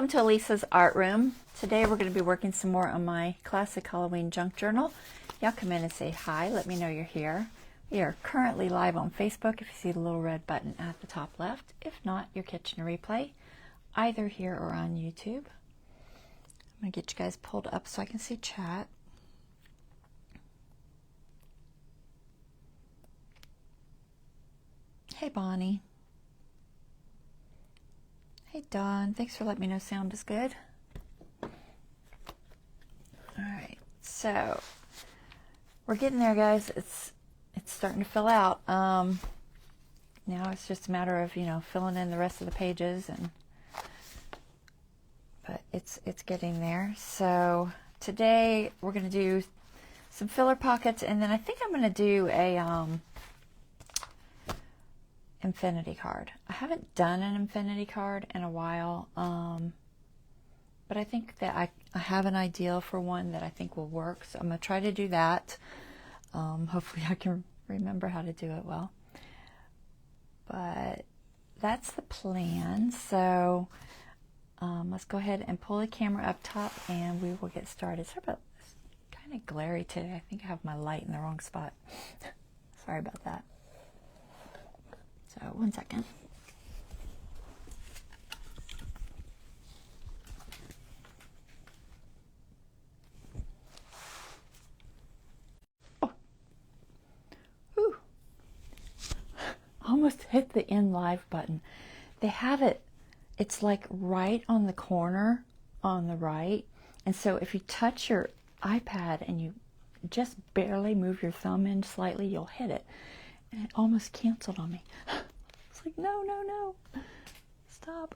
Welcome to Elisa's Art Room. Today we're going to be working some more on my classic Halloween junk journal. Y'all come in and say hi, let me know you're here. We are currently live on Facebook if you see the little red button at the top left. If not, you're catching a replay, either here or on YouTube. I'm going to get you guys pulled up so I can see chat. Hey Bonnie. Hey Dawn, thanks for letting me know sound is good. Alright, so we're getting there, guys. It's starting to fill out. Now it's just a matter of, filling in the rest of the pages, but it's getting there. So today we're going to do some filler pockets, and then I think I'm going to do a infinity card. I haven't done an infinity card in a while, but I think that I have an idea for one that I think will work, so I'm going to try to do that. Hopefully I can remember how to do it well, but that's the plan. So let's go ahead and pull the camera up top and we will get started. Sorry about this, kind of glary today. I think I have my light in the wrong spot. Sorry about that. So, 1 second. Oh. Whew. Almost hit the end live button. They have it, it's like right on the corner on the right. And so if you touch your iPad and you just barely move your thumb in slightly, you'll hit it. And it almost canceled on me. It's like, no, no, no. Stop.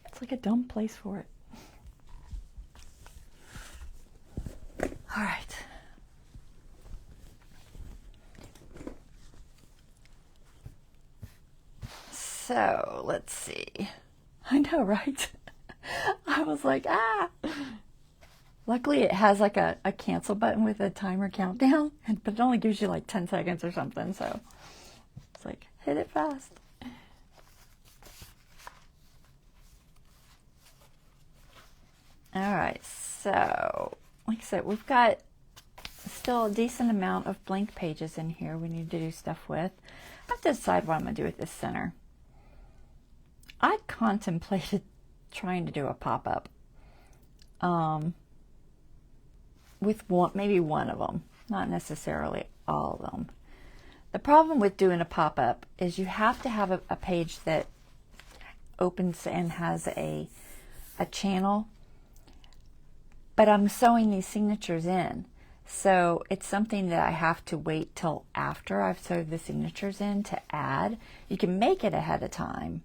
It's like a dumb place for it. All right. So, let's see. I know, right? I was like, ah. Luckily, it has like a cancel button with a timer countdown, but it only gives you like 10 seconds or something, so it's like, hit it fast. All right, so like I said, we've got still a decent amount of blank pages in here we need to do stuff with. I have to decide what I'm going to do with this center. I contemplated trying to do a pop-up. With maybe one of them, not necessarily all of them. The problem with doing a pop-up is you have to have a page that opens and has a channel, but I'm sewing these signatures in, so it's something that I have to wait till after I've sewed the signatures in to add. You can make it ahead of time,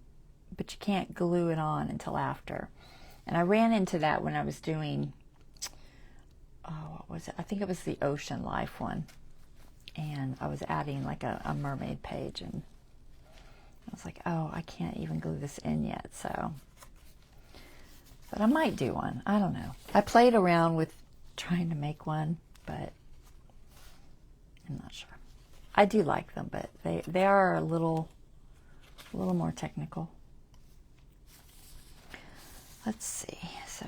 but you can't glue it on until after. And I ran into that when I was doing, what was it? I think it was the Ocean Life one. And I was adding like a mermaid page, and I was like, oh, I can't even glue this in yet, so. But I might do one. I don't know. I played around with trying to make one, but I'm not sure. I do like them, but they are a little more technical. Let's see. So,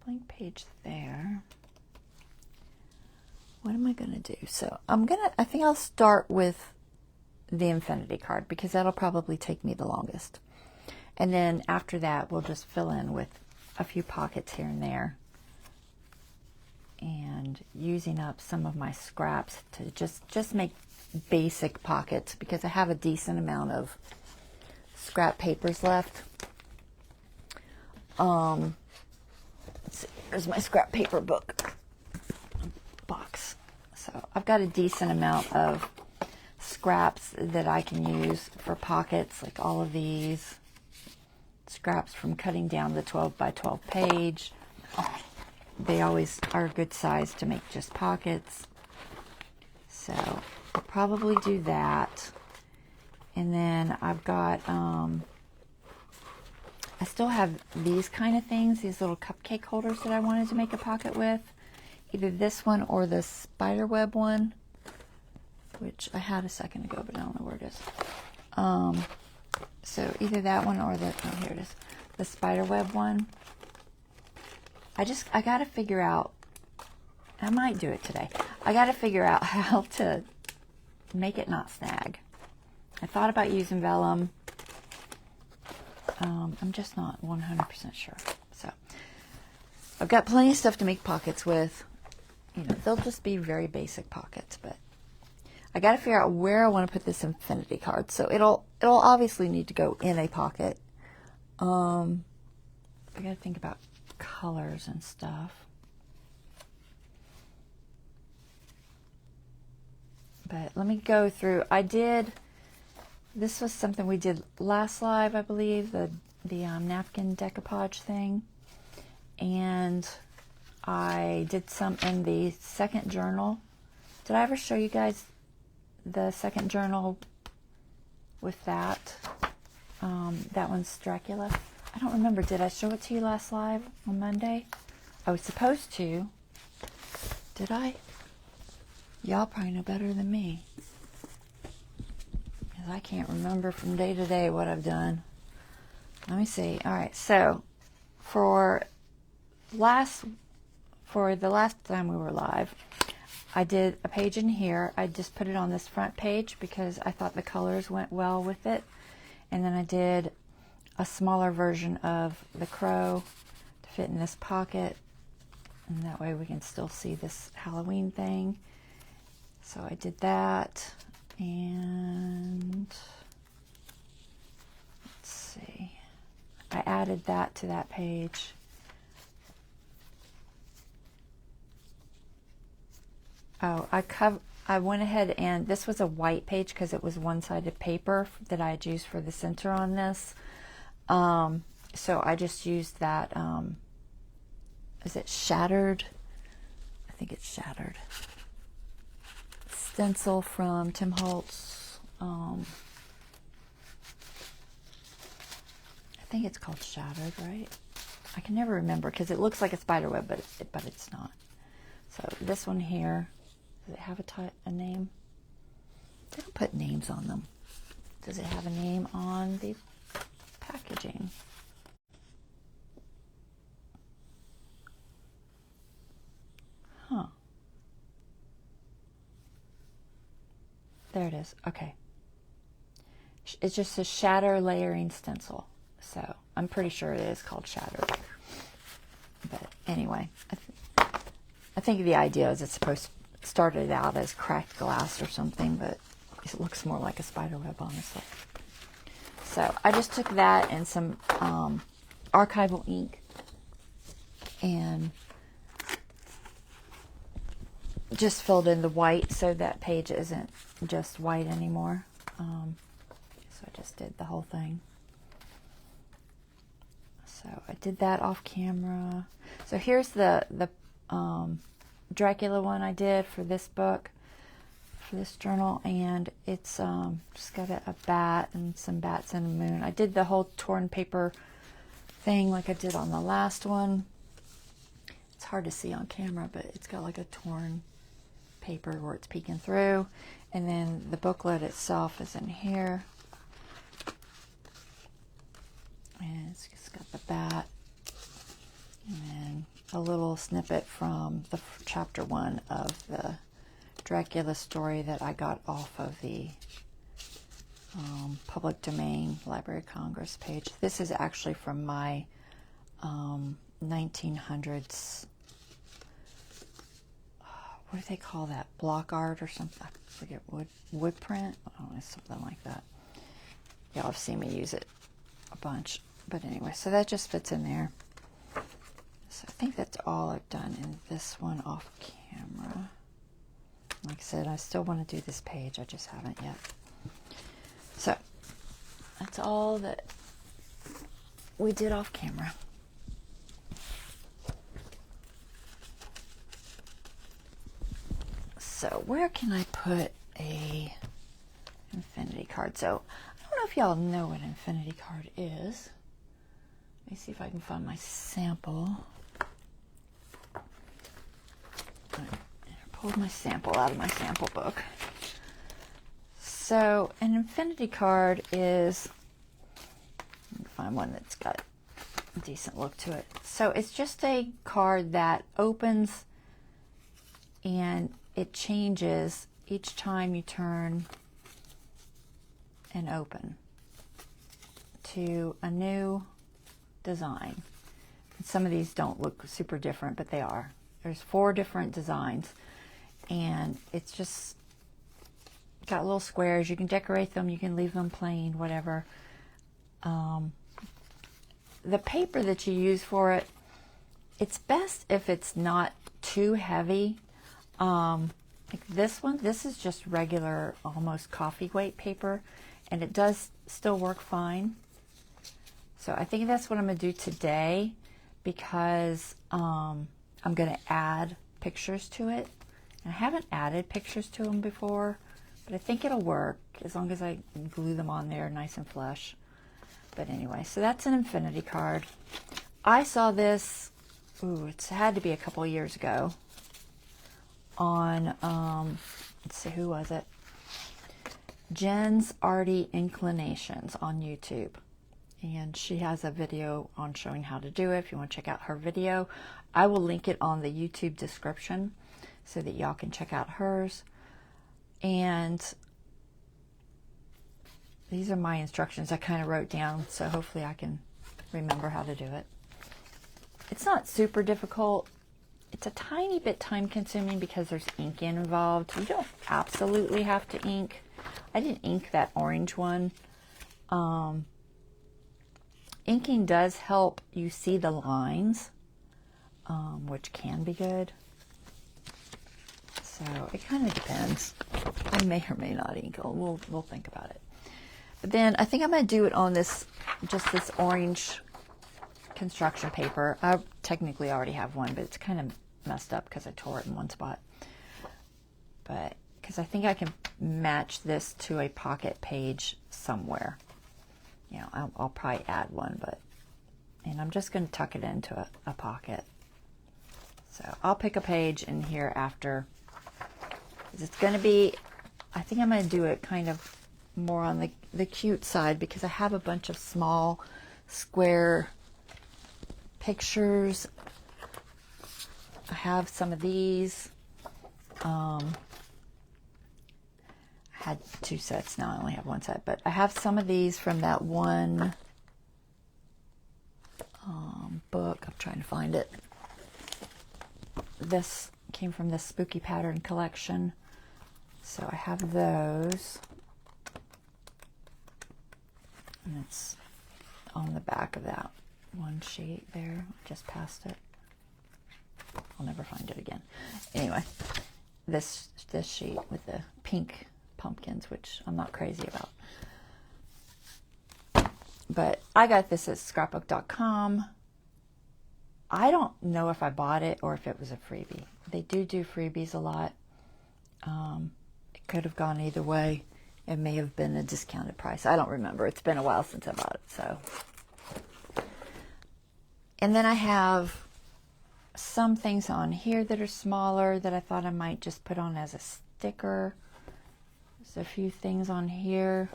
blank page there. What am I going to do? So I think I'll start with the infinity card because that'll probably take me the longest. And then after that, we'll just fill in with a few pockets here and there. And using up some of my scraps to just make basic pockets because I have a decent amount of scrap papers left. Let's see, here's my scrap paper book. Box. So I've got a decent amount of scraps that I can use for pockets, like all of these scraps from cutting down the 12 by 12 page. They always are a good size to make just pockets. So I'll probably do that. And then I've got, I still have these kind of things, these little cupcake holders that I wanted to make a pocket with. Either this one or the spider web one, which I had a second ago, but I don't know where it is. So either that one or the, oh, here it is, the spiderweb one. I got to figure out, I might do it today. I got to figure out how to make it not snag. I thought about using vellum. I'm just not 100% sure. So I've got plenty of stuff to make pockets with. You know, they'll just be very basic pockets, but I got to figure out where I want to put this infinity card. So it'll obviously need to go in a pocket. I got to think about colors and stuff. But let me go through. This was something we did last live, I believe, the napkin decoupage thing. And I did some in the second journal. Did I ever show you guys the second journal with that? That one's Dracula. I don't remember. Did I show it to you last live on Monday? I was supposed to. Did I? Y'all probably know better than me. Because I can't remember from day to day what I've done. Let me see. All right. So for the last time we were live, I did a page in here. I just put it on this front page because I thought the colors went well with it. And then I did a smaller version of the crow to fit in this pocket. And that way we can still see this Halloween thing. So I did that. And let's see. I added that to that page. Oh, I went ahead and this was a white page because it was one-sided paper that I had used for the center on this. So I just used that, is it Shattered? I think it's Shattered. Stencil from Tim Holtz. I think it's called Shattered, right? I can never remember because it looks like a spider web, but it's not. So this one here, does it have a name? They don't put names on them. Does it have a name on the packaging? Huh. There it is. Okay. It's just a shatter layering stencil. So I'm pretty sure it is called Shattered. But anyway, I think the idea is it's supposed to start it out as cracked glass or something, but it looks more like a spider web, honestly. So I just took that and some archival ink and just filled in the white so that page isn't just white anymore. So I just did the whole thing. So I did that off camera. So here's the Dracula one I did for this book, for this journal, and it's just got a bat and some bats and a moon. I did the whole torn paper thing like I did on the last one. It's hard to see on camera, but it's got like a torn paper where it's peeking through, and then the booklet itself is in here, and it's just got the bat, and then a little snippet from the chapter 1 of the Dracula story that I got off of the public domain Library of Congress page. This is actually from my 1900s, what do they call that? Block art or something? I forget, wood print? I don't know, something like that. Y'all have seen me use it a bunch. But anyway, so that just fits in there. So I think that's all I've done in this one off camera. Like I said, I still want to do this page. I just haven't yet. So that's all that we did off camera. So where can I put a infinity card? So I don't know if y'all know what an infinity card is. Let me see if I can find my sample. I pulled my sample out of my sample book. So an infinity card is, let me find one that's got a decent look to it. So it's just a card that opens and it changes each time you turn and open to a new design. And some of these don't look super different, but they are. There's 4 different designs, and it's just got little squares. You can decorate them, you can leave them plain, whatever. The paper that you use for it, it's best if it's not too heavy. Like this one, this is just regular, almost coffee weight paper, and it does still work fine. So I think that's what I'm going to do today, because I'm going to add pictures to it. And I haven't added pictures to them before, but I think it'll work as long as I glue them on there nice and flush. But anyway, so that's an infinity card. I saw this, it's had to be a couple of years ago, on, let's see, who was it? Jen's Arty Inclinations on YouTube. And she has a video on showing how to do it. If you want to check out her video, I will link it on the YouTube description so that y'all can check out hers. And these are my instructions I kind of wrote down, so hopefully I can remember how to do it. It's not super difficult. It's a tiny bit time consuming because there's ink involved. You don't absolutely have to ink. I didn't ink that orange one. Inking does help you see the lines, which can be good. So it kind of depends. I may or may not ink. We'll think about it. But then I think I'm going to do it on this, just this orange construction paper. I technically already have one, but it's kind of messed up because I tore it in one spot. But because I think I can match this to a pocket page somewhere. You know, I'll probably add one, and I'm just going to tuck it into a pocket. So I'll pick a page in here after. It's going to be, I think I'm going to do it kind of more on the cute side, because I have a bunch of small square pictures. I have some of these. I had 2 sets, now I only have 1 set, but I have some of these from that one book. I'm trying to find it. This came from this Spooky Pattern collection, so I have those, and it's on the back of that one sheet there. Just past it. I'll never find it again. Anyway, this sheet with the pink pumpkins, which I'm not crazy about. But I got this at scrapbook.com. I don't know if I bought it or if it was a freebie. They do freebies a lot. It could have gone either way. It may have been a discounted price. I don't remember. It's been a while since I bought it. So, and then I have some things on here that are smaller that I thought I might just put on as a sticker. There's a few things on here,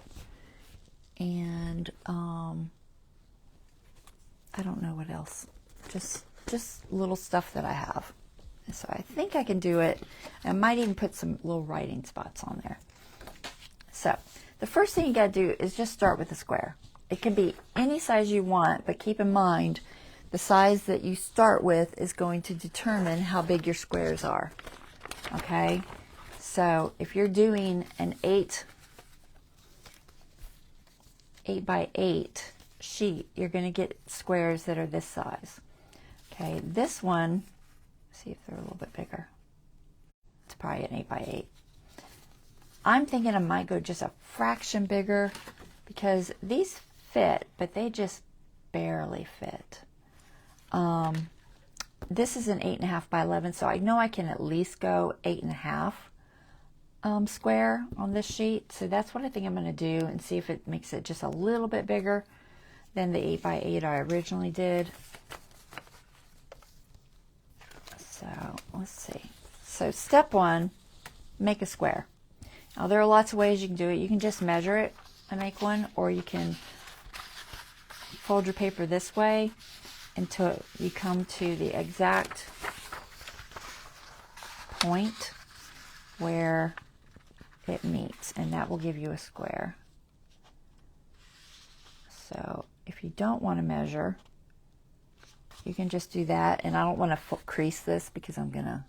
and I don't know what else. Just little stuff that I have. So I think I can do it. I might even put some little writing spots on there. So the first thing you got to do is just start with a square. It can be any size you want, but keep in mind the size that you start with is going to determine how big your squares are. Okay? So if you're doing an 8 by 8 sheet, you're going to get squares that are this size. Okay, this one, see if they're a little bit bigger. It's probably an 8 by 8. I'm thinking I might go just a fraction bigger because these fit, but they just barely fit. This is an 8.5 by 11, so I know I can at least go 8.5 square on this sheet. So that's what I think I'm going to do, and see if it makes it just a little bit bigger than the 8 by 8 I originally did. So let's see. So step 1, make a square. Now there are lots of ways you can do it. You can just measure it and make one, or you can fold your paper this way until you come to the exact point where it meets, and that will give you a square. So if you don't want to measure, you can just do that. And I don't want to crease this because I'm going to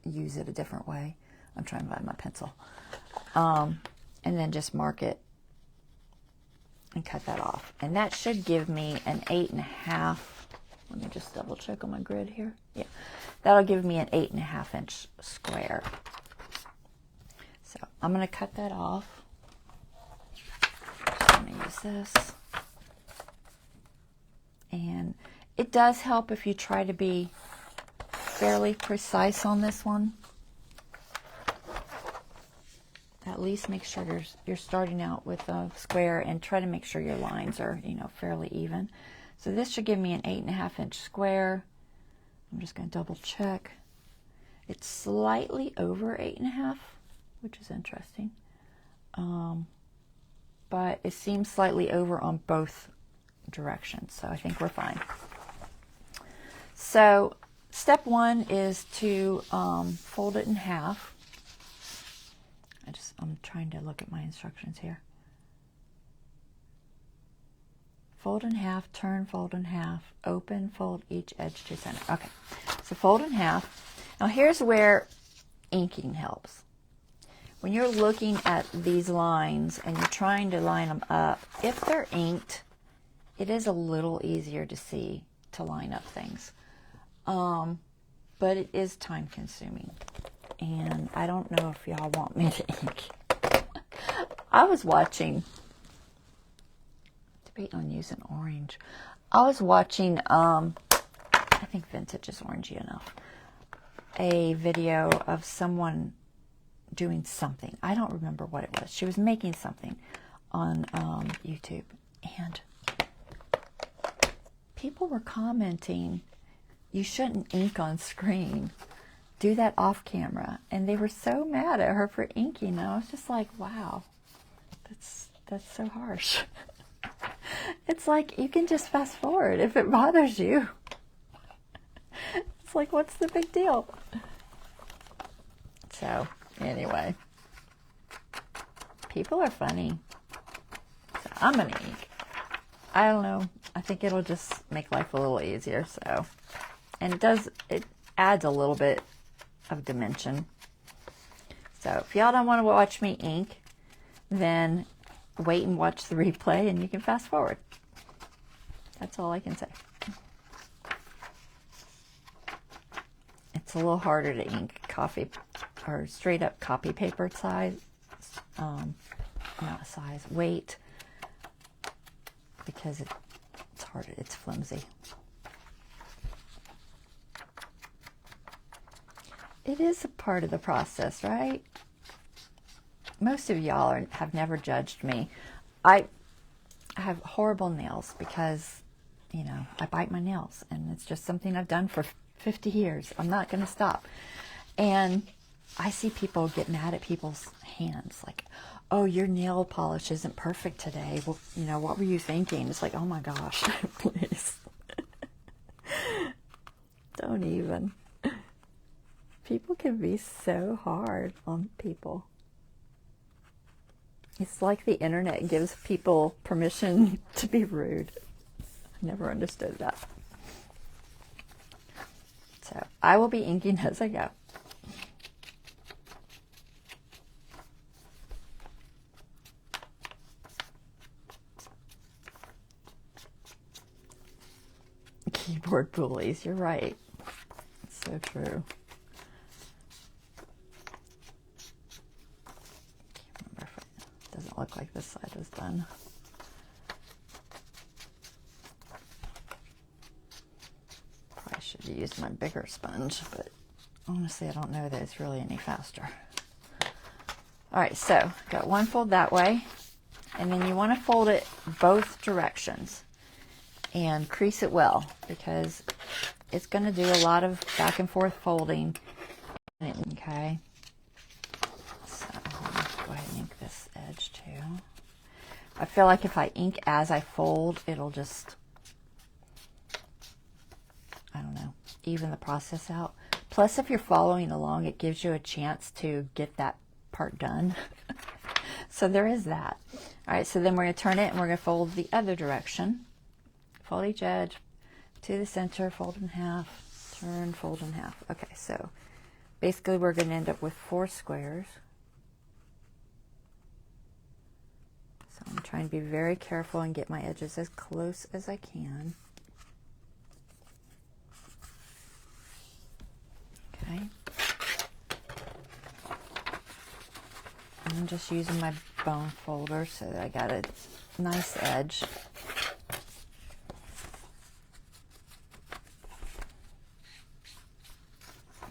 use it a different way. I'm trying to find my pencil. And then just mark it and cut that off. And that should give me an 8.5. Let me just double check on my grid here. Yeah, that'll give me an 8.5 inch square. So I'm going to cut that off. I'm going to use this. And it does help if you try to be fairly precise on this one. At least make sure you're starting out with a square, and try to make sure your lines are, you know, fairly even. So this should give me an 8.5 inch square. I'm just going to double check. It's slightly over 8.5, which is interesting. But it seems slightly over on both directions, so I think we're fine. So step one is to fold it in half. I'm trying to look at my instructions here. Fold in half, turn, fold in half, open, fold each edge to center. Okay, so fold in half. Now here's where inking helps. When you're looking at these lines and you're trying to line them up, if they're inked, it is a little easier to see, to line up things. But it is time consuming. And I don't know if y'all want me to ink. I was watching, debating on using orange. I was watching, I think vintage is orangey enough, a video of someone doing something. I don't remember what it was. She was making something on YouTube. And people were commenting, you shouldn't ink on screen. Do that off camera. And they were so mad at her for inking. And I was just like, wow, that's so harsh. It's like, you can just fast forward if it bothers you. It's like, what's the big deal? So anyway, people are funny. So I'm gonna ink. I don't know. I think it'll just make life a little easier. So, and it adds a little bit of dimension. So if y'all don't want to watch me ink, then wait and watch the replay and you can fast forward. That's all I can say. It's a little harder to ink coffee or straight up copy paper size, not size, weight, because it's harder, it's flimsy. It is a part of the process, right? Most of y'all have never judged me. I have horrible nails because, you know, I bite my nails, and it's just something I've done for 50 years. I'm not going to stop. And I see people get mad at people's hands, like, oh, your nail polish isn't perfect today. Well, you know, what were you thinking? It's like, oh my gosh, please. Don't even. People can be so hard on people. It's like the internet gives people permission to be rude. I never understood that. So I will be inking as I go. Keyboard bullies, you're right. It's so true. Doesn't look like this side is done. Probably should have used my bigger sponge, but honestly I don't know that it's really any faster. Alright, so got one fold that way, and then you want to fold it both directions and crease it well, because it's going to do a lot of back and forth folding. Okay. Go ahead and ink this edge too. I feel like if I ink as I fold, it'll just even the process out. Plus, if you're following along, it gives you a chance to get that part done. So there is that. All right, so then we're going to turn it and we're going to fold the other direction. Fold each edge to the center, fold in half, turn, fold in half. Okay, so basically we're going to end up with 4 squares. So I'm trying to be very careful and get my edges as close as I can. Okay. I'm just using my bone folder so that I got a nice edge.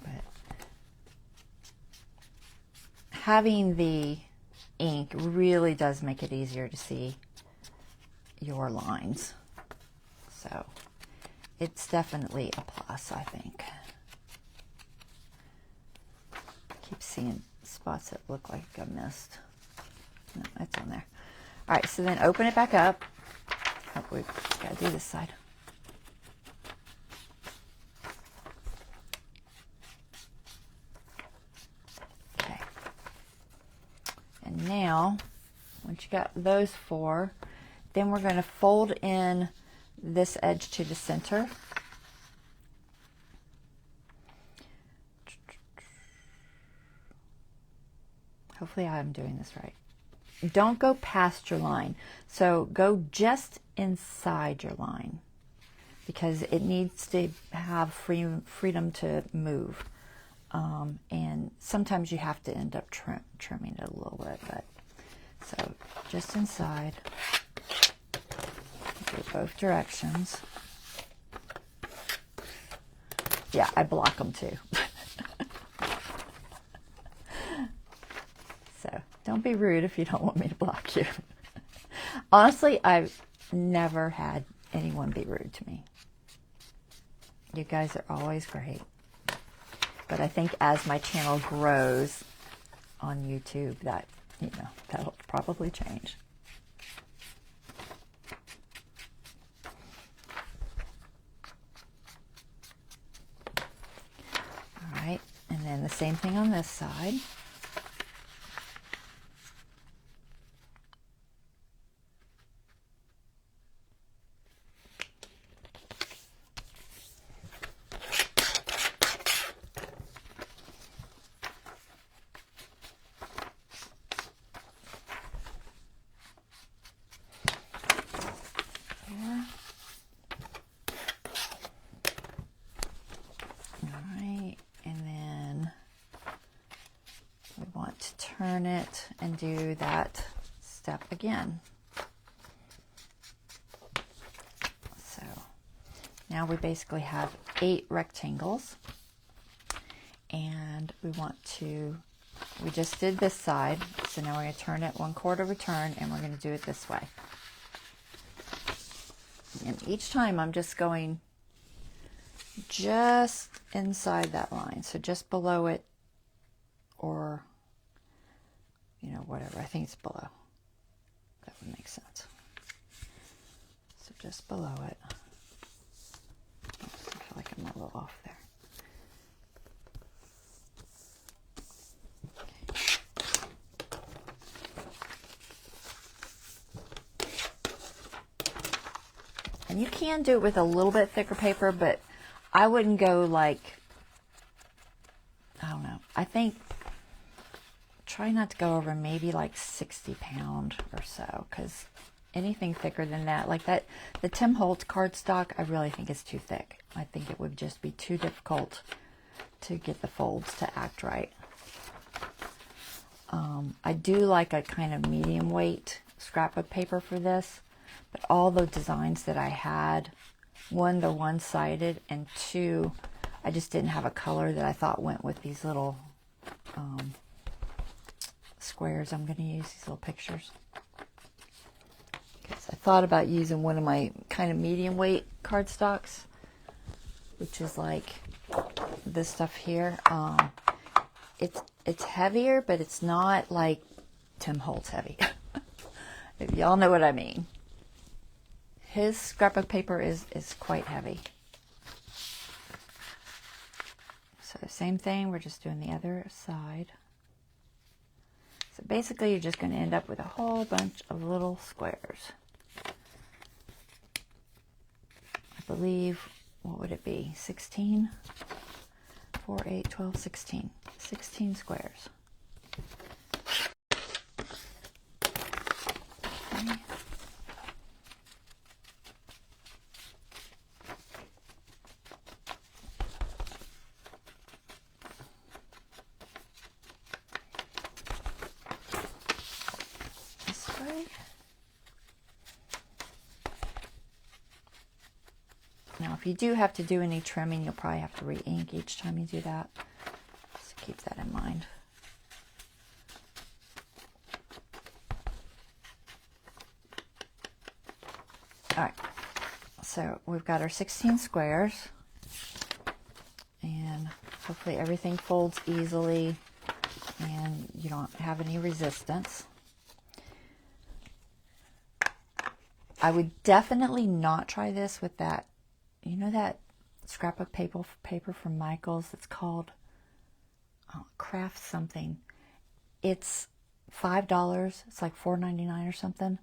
But having the ink really does make it easier to see your lines. So it's definitely a plus, I think. Keep seeing spots that look like I missed. No, it's on there. All right, so then open it back up. Oh, we've got to do this side. Okay. And now, once you got those 4, then we're going to fold in this edge to the center. Hopefully I'm doing this right. Don't go past your line. So go just inside your line because it needs to have freedom to move. And sometimes you have to end up trimming it a little bit. But so just inside, do both directions. Yeah, I block them too. So don't be rude if you don't want me to block you. Honestly, I've never had anyone be rude to me. You guys are always great. But I think as my channel grows on YouTube, that, you know, that'll probably change. All right, and then the same thing on this side. Turn it and do that step again. So now we basically have 8 rectangles, and we just did this side, so now we're going to turn it 1/4 return, and we're going to do it this way. And each time I'm just going just inside that line, so just below it, or you know, whatever. I think it's below. That would make sense. So just below it. Oops, I feel like I'm a little off there. Okay. And you can do it with a little bit thicker paper, but I wouldn't go like, I don't know. I think try not to go over maybe like 60 pound or so, because anything thicker than that, like that, the Tim Holtz cardstock, I really think is too thick. I think it would just be too difficult to get the folds to act right. I do like a kind of medium weight scrapbook paper for this, but all the designs that I had, 1, they're one-sided, and 2, I just didn't have a color that I thought went with these little squares I'm going to use, these little pictures. Okay, so I thought about using one of my kind of medium weight cardstocks, which is like this stuff here. It's heavier, but it's not like Tim Holtz heavy. If y'all know what I mean. His scrapbook paper is quite heavy. So same thing, we're just doing the other side. So basically you're just going to end up with a whole bunch of little squares. I believe, what would it be, 16? 4, 8, 12, 16. 16 squares. Okay. Now, if you do have to do any trimming, you'll probably have to re-ink each time you do that. So keep that in mind. All right, so we've got our 16 squares, and hopefully everything folds easily and you don't have any resistance. I would definitely not try this with that, you know, that scrapbook paper from Michael's that's called Craft something. It's $5. It's like $4.99 or something.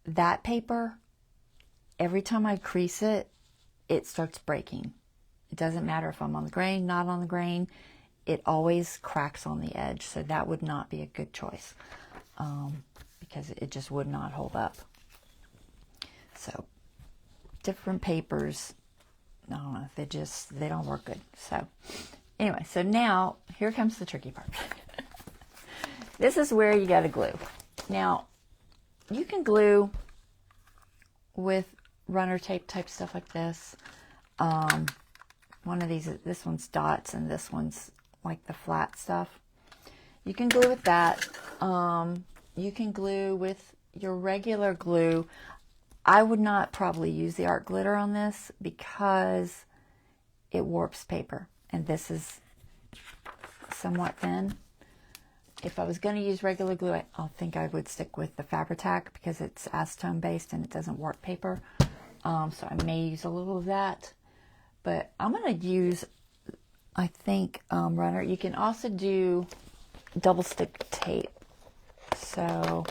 That paper, every time I crease it, it starts breaking. It doesn't matter if I'm on the grain, not on the grain. It always cracks on the edge. So that would not be a good choice because it just would not hold up. So different papers, I don't know, they don't work good. So anyway, so now here comes the tricky part. This is where you got to glue. Now, you can glue with runner tape type stuff like this. One of these, this one's dots and this one's like the flat stuff. You can glue with that. You can glue with your regular glue. I would not probably use the art glitter on this because it warps paper, and this is somewhat thin. If I was going to use regular glue, I think I would stick with the Fabri-Tac because it's acetone based and it doesn't warp paper. So I may use a little of that, but I'm going to use, I think, runner. You can also do double stick tape. So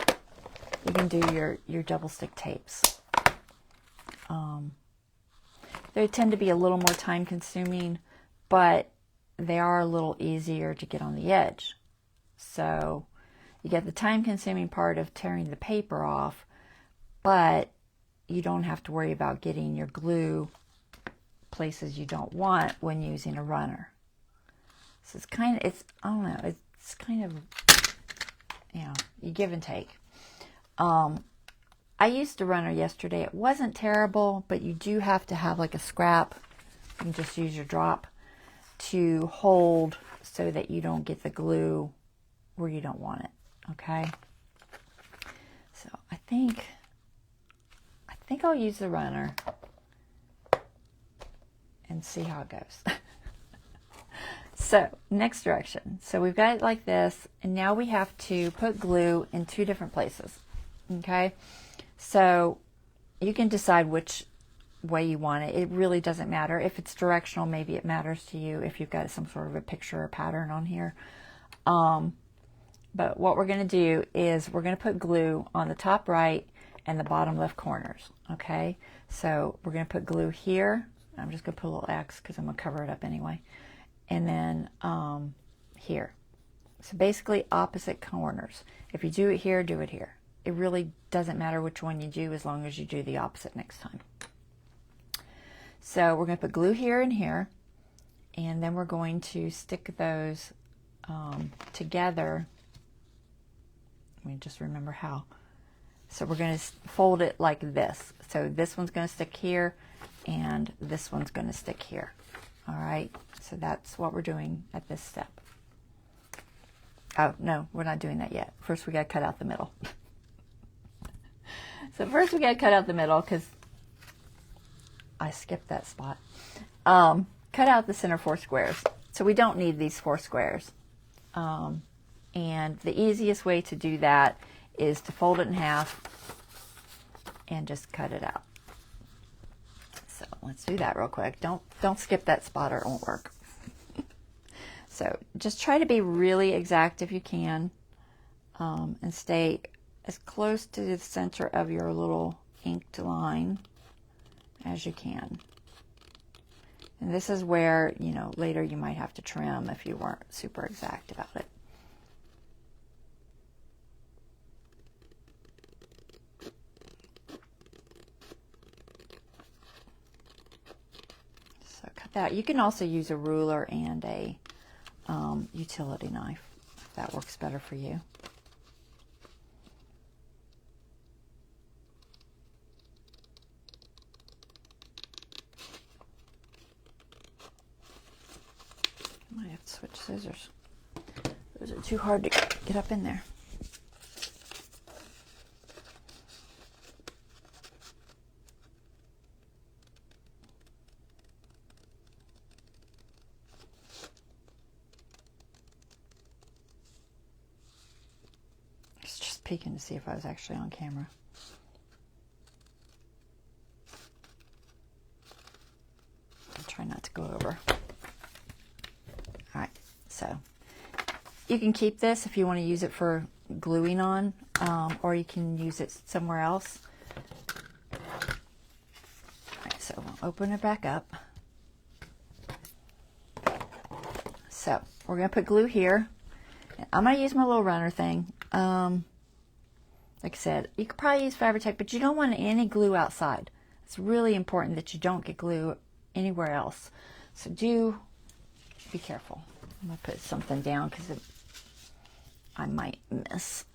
you can do your double stick tapes. They tend to be a little more time consuming, but they are a little easier to get on the edge. So you get the time consuming part of tearing the paper off, but you don't have to worry about getting your glue places you don't want when using a runner. So it's kind of, I don't know, it's kind of, you know, you give and take. I used a runner yesterday. It wasn't terrible, but you do have to have like a scrap. You can just use your drop to hold so that you don't get the glue where you don't want it, okay? So I think I'll use the runner and see how it goes. So next direction. So we've got it like this, and now we have to put glue in 2 different places, okay? So you can decide which way you want it. It really doesn't matter. If it's directional, maybe it matters to you if you've got some sort of a picture or pattern on here. But what we're going to do is we're going to put glue on the top right and the bottom left corners, okay? So we're going to put glue here. I'm just going to put a little X because I'm going to cover it up anyway. And then here. So basically opposite corners. If you do it here, do it here. It really doesn't matter which one you do as long as you do the opposite next time. So we're going to put glue here and here, and then we're going to stick those together. Let me just remember how. So we're going to fold it like this. So this one's going to stick here, and this one's going to stick here. All right, so that's what we're doing at this step. Oh, no, we're not doing that yet. First, we got to cut out the middle. So first we got to cut out the middle because I skipped that spot. Cut out the center 4 squares. So we don't need these 4 squares. And the easiest way to do that is to fold it in half and just cut it out. So let's do that real quick. Don't skip that spot or it won't work. So just try to be really exact if you can, and stay as close to the center of your little inked line as you can. And this is where, you know, later you might have to trim if you weren't super exact about it. So cut that. You can also use a ruler and a utility knife if that works better for you. Might have to switch scissors. Those are too hard to get up in there. Just peeking to see if I was actually on camera. I'll try not to go over. Alright, so you can keep this if you want to use it for gluing on, or you can use it somewhere else. Alright, so we'll open it back up. So we're going to put glue here. I'm going to use my little runner thing. Like I said, you could probably use Fabri-Tac, but you don't want any glue outside. It's really important that you don't get glue anywhere else. So do be careful. I'm going to put something down because I might miss.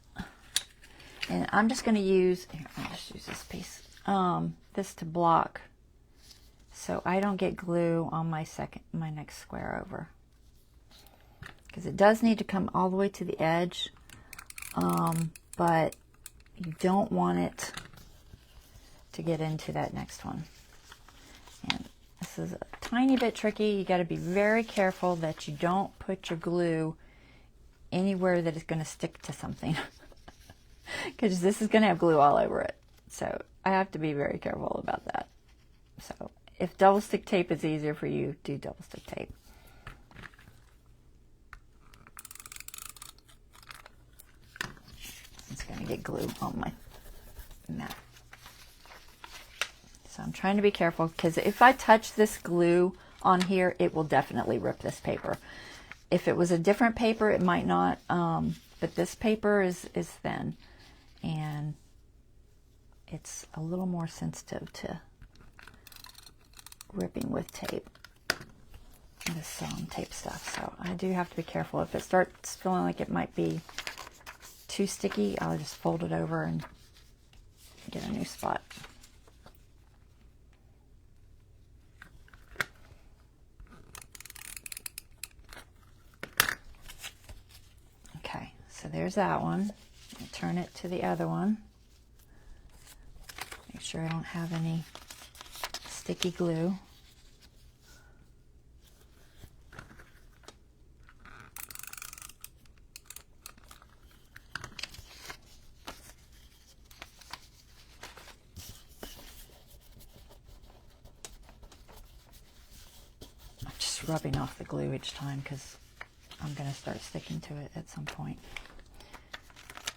And I'm just going to use, here, I'll just use this piece, this to block so I don't get glue on my next square over. Because it does need to come all the way to the edge, but you don't want it to get into that next one. And this is a tiny bit tricky. You got to be very careful that you don't put your glue anywhere that is going to stick to something, because this is going to have glue all over it. So I have to be very careful about that. So if double stick tape is easier for you, do double stick tape. It's going to get glue on my mat. So I'm trying to be careful, because if I touch this glue on here, it will definitely rip this paper. If it was a different paper, it might not, but this paper is thin, and it's a little more sensitive to ripping with tape, this tape stuff. So I do have to be careful. If it starts feeling like it might be too sticky, I'll just fold it over and get a new spot. Okay, so there's that one. I'll turn it to the other one. Make sure I don't have any sticky glue. I'm just rubbing off the glue each time because I'm going to start sticking to it at some point.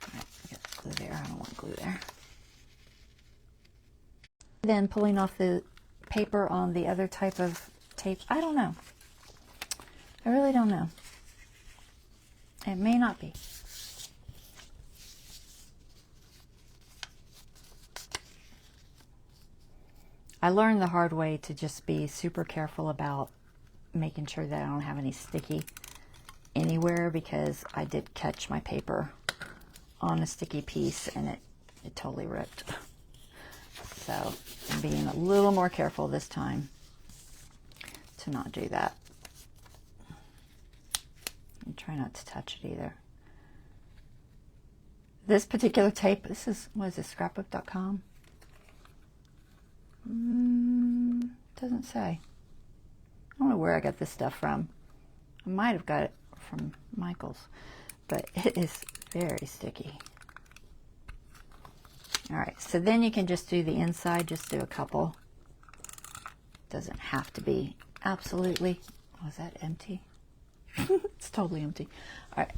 All right, get glue there. I don't want glue there. Then pulling off the paper on the other type of tape, I don't know. I really don't know. It may not be. I learned the hard way to just be super careful about making sure that I don't have any sticky anywhere, because I did catch my paper on a sticky piece and it totally ripped. So I'm being a little more careful this time to not do that. And try not to touch it either. This particular tape, this is, what is this, scrapbook.com? Doesn't say. I don't know where I got this stuff from. I might have got it from Michael's, but it is very sticky. All right, so then you can just do the inside, just do a couple. Doesn't have to be absolutely, was that empty? It's totally empty. All right.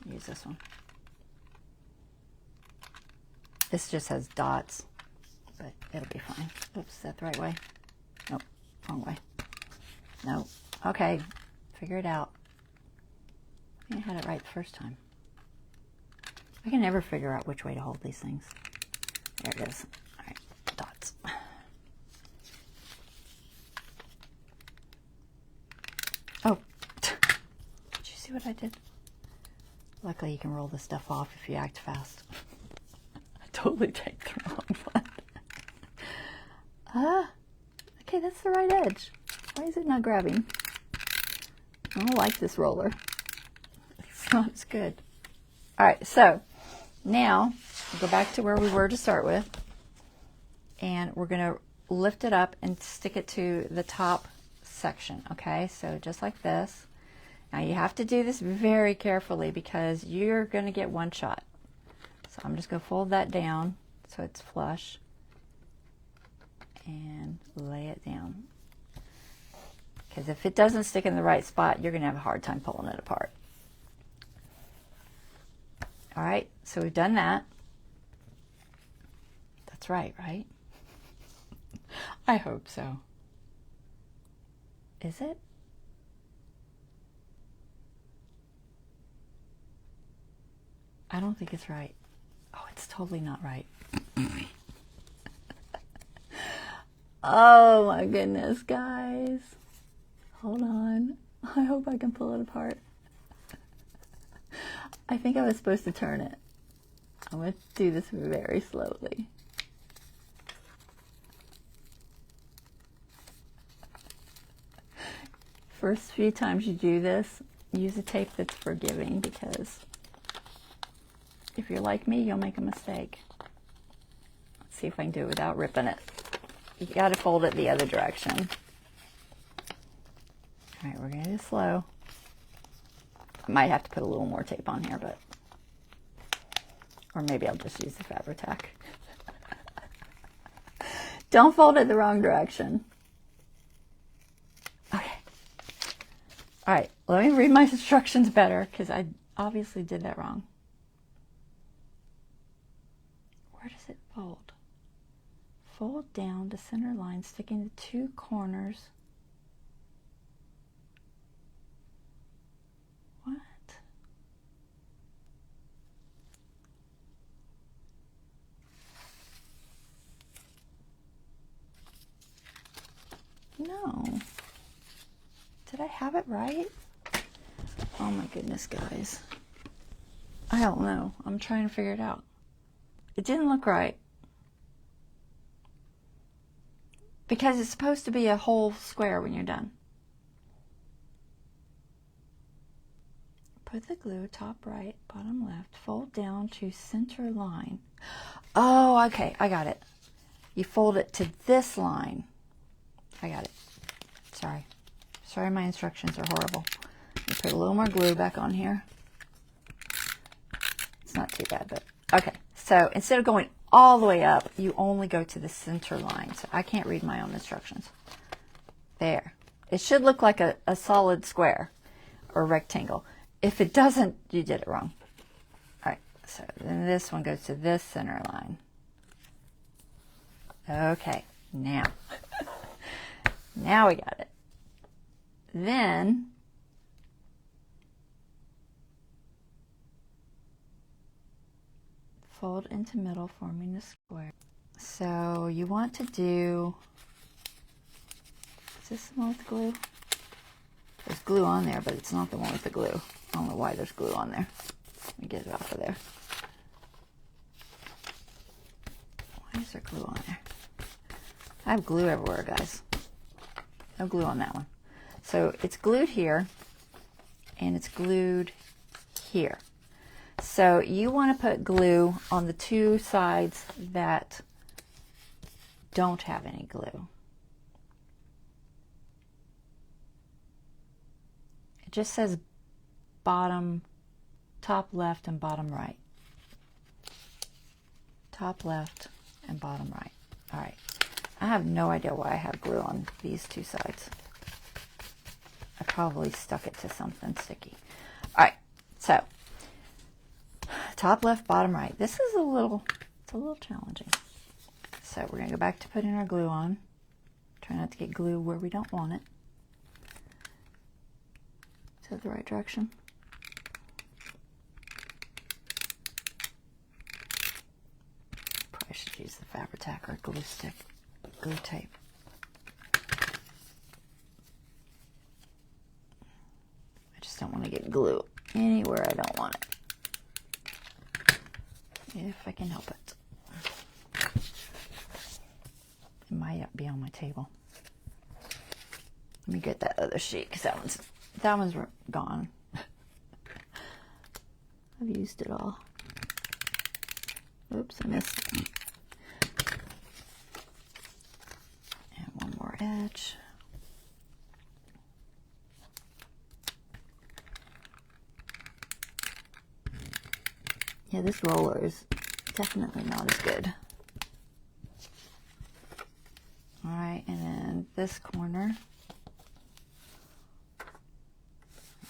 Use this one. This just has dots, but it'll be fine. Oops, is that the right way? Nope, wrong way. Nope. Okay, figure it out. I think I had it right the first time. I can never figure out which way to hold these things. There it is. All right, dots. Oh, did you see what I did? Luckily, you can roll this stuff off if you act fast. I totally take the wrong one. Okay, that's the right edge. Why is it not grabbing? I don't like this roller. It's not as good. All right, so now we'll go back to where we were to start with, and we're going to lift it up and stick it to the top section. Okay, so just like this. Now you have to do this very carefully because you're going to get one shot. So I'm just going to fold that down so it's flush and lay it down. Because if it doesn't stick in the right spot, you're going to have a hard time pulling it apart. All right, so we've done that. That's right, right? I hope so. Is it? I don't think it's right. Oh, it's totally not right. Oh my goodness, guys. Hold on. I hope I can pull it apart. I think I was supposed to turn it. I'm going to do this very slowly. First few times you do this, use a tape that's forgiving, because if you're like me, you'll make a mistake. Let's see if I can do it without ripping it. You got to fold it the other direction. All right, we're going to do slow. I might have to put a little more tape on here, but, or maybe I'll just use the Fabri-Tac. Don't fold it the wrong direction. Okay. All right, let me read my instructions better, because I obviously did that wrong. Where does it fold? Fold down to center line, sticking the two corners. What? No. Did I have it right? Oh my goodness, guys. I don't know. I'm trying to figure it out. It didn't look right. Because it's supposed to be a whole square when you're done. Put the glue top right, bottom left, fold down to center line. Oh, okay, I got it. You fold it to this line. I got it. Sorry. Sorry, my instructions are horrible. Let me put a little more glue back on here. It's not too bad, but okay. So instead of going all the way up, you only go to the center line. So I can't read my own instructions. There. It should look like a solid square or rectangle. If it doesn't, you did it wrong. All right, so then this one goes to this center line. Okay, now. Now we got it. Then fold into middle, forming a square. So you want to do, is this the one with the glue? There's glue on there, but it's not the one with the glue. I don't know why there's glue on there. Let me get it off of there. Why is there glue on there? I have glue everywhere, guys. No glue on that one. So it's glued here, and it's glued here. So you want to put glue on the two sides that don't have any glue. It just says bottom, top left and bottom right. Top left and bottom right. All right. I have no idea why I have glue on these two sides. I probably stuck it to something sticky. All right, so top left, bottom right. This is it's a little challenging. So we're gonna go back to putting our glue on. Try not to get glue where we don't want it. Is that the right direction? Probably should use the Fabri-Tac or glue stick, glue tape. I just don't want to get glue anywhere I don't want it. If I can help it. It might be on my table. Let me get that other sheet because that one's gone. I've used it all. Oops, I missed it. And one more edge. Yeah, this roller is definitely not as good. All right, and then this corner.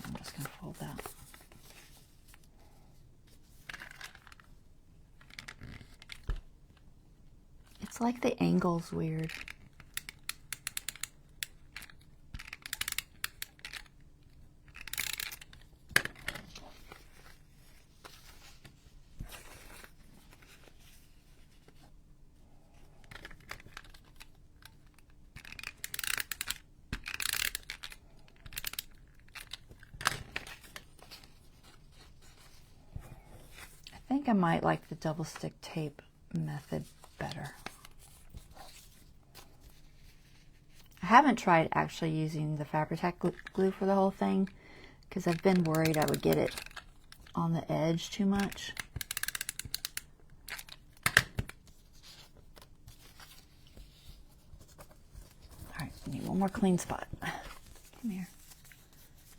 I'm just going to fold that. It's like the angle's weird. I think I might like the double stick tape method better. I haven't tried actually using the Fabri-Tac glue for the whole thing because I've been worried I would get it on the edge too much. All right, I need one more clean spot. Come here.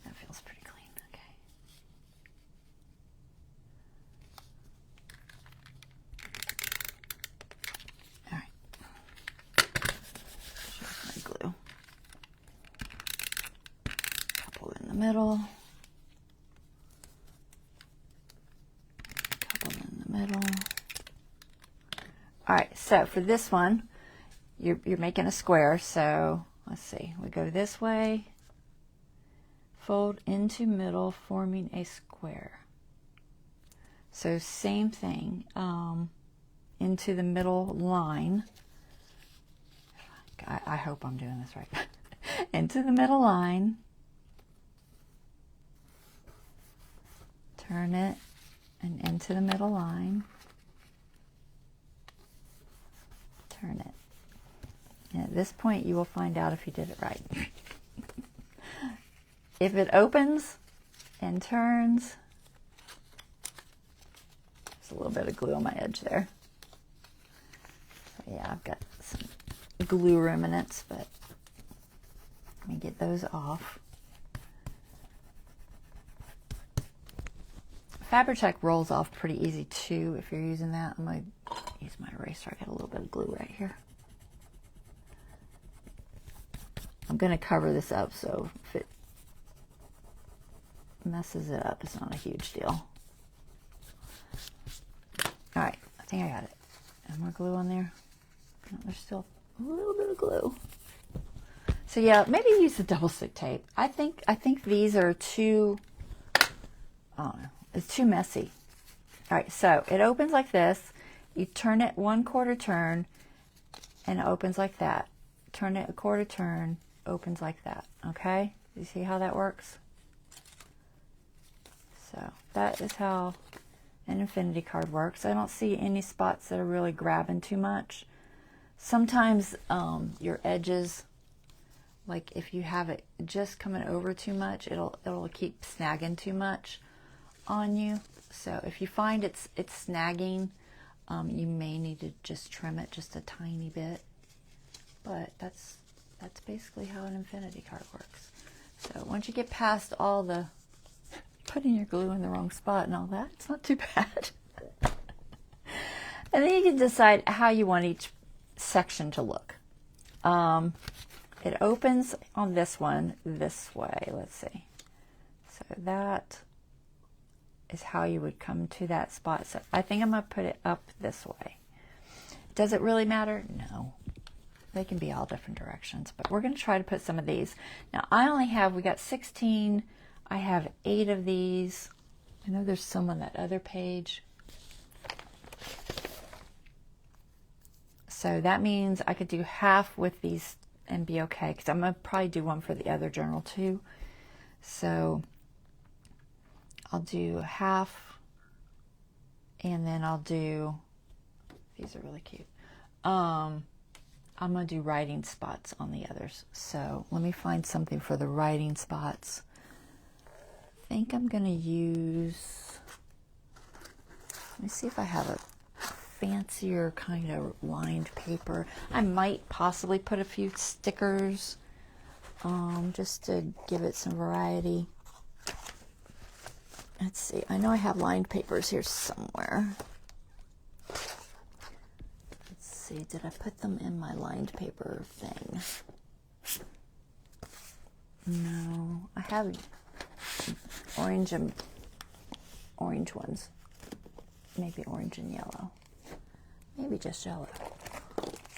That feels pretty clean. Okay. All right. Here's my glue. Couple in the middle. Couple in the middle. All right, so for this one, you're making a square, so let's see. We go this way, fold into middle, forming a square. So same thing, into the middle line. I hope I'm doing this right. Into the middle line, turn it, and into the middle line, turn it. And at this point, you will find out if you did it right. If it opens and turns, there's a little bit of glue on my edge there. So yeah, I've got some glue remnants, but let me get those off. Fabri-Tac rolls off pretty easy too if you're using that. I'm going to use my eraser. I got a little bit of glue right here. I'm going to cover this up so if it messes it up, it's not a huge deal. All right, I think I got it. And more glue on there. No, there's still a little bit of glue. So yeah, maybe use the double stick tape. I think these are too, I don't know, it's too messy. All right, so it opens like this. You turn it 1/4 turn and it opens like that. Turn it 1/4 turn, opens like that. Okay, you see how that works? So that is how an infinity card works. I don't see any spots that are really grabbing too much. Sometimes your edges, like if you have it just coming over too much, it'll keep snagging too much on you. So if you find it's snagging, you may need to just trim it just a tiny bit. But that's basically how an infinity card works. So once you get past all the putting your glue in the wrong spot and all that, it's not too bad. And then you can decide how you want each section to look. it opens on this one this way. Let's see. So that is how you would come to that spot. So I think I'm going to put it up this way. Does it really matter? No. They can be all different directions, but we're going to try to put some of these. Now I only have, we got 16. I have 8 of these. I know there's some on that other page. So that means I could do half with these and be okay, because I'm going to probably do one for the other journal too. So I'll do half, and then I'll do, these are really cute. I'm going to do writing spots on the others. So let me find something for the writing spots. I think I'm going to use, let me see if I have a fancier kind of lined paper. I might possibly put a few stickers just to give it some variety. Let's see, I know I have lined papers here somewhere. Let's see, did I put them in my lined paper thing? No, I have orange and orange ones. Maybe orange and yellow. Maybe just yellow.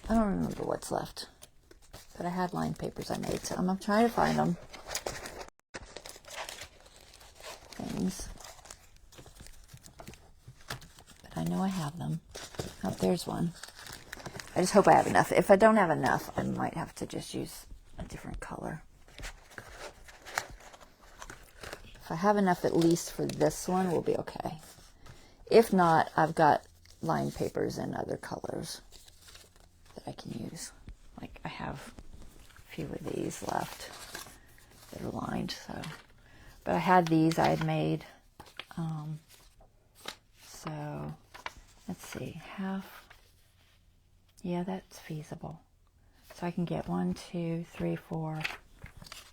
I don't remember what's left. But I had lined papers I made, so I'm going to try to find them. Things. But I know I have them. Oh, there's one. I just hope I have enough. If I don't have enough, I might have to just use a different color. If I have enough at least for this one, we'll be okay. If not, I've got lined papers in other colors that I can use. Like I have a few of these left that are lined. So, but I had these I had made. So let's see, half. Yeah, that's feasible. So I can get 1, 2, 3, 4,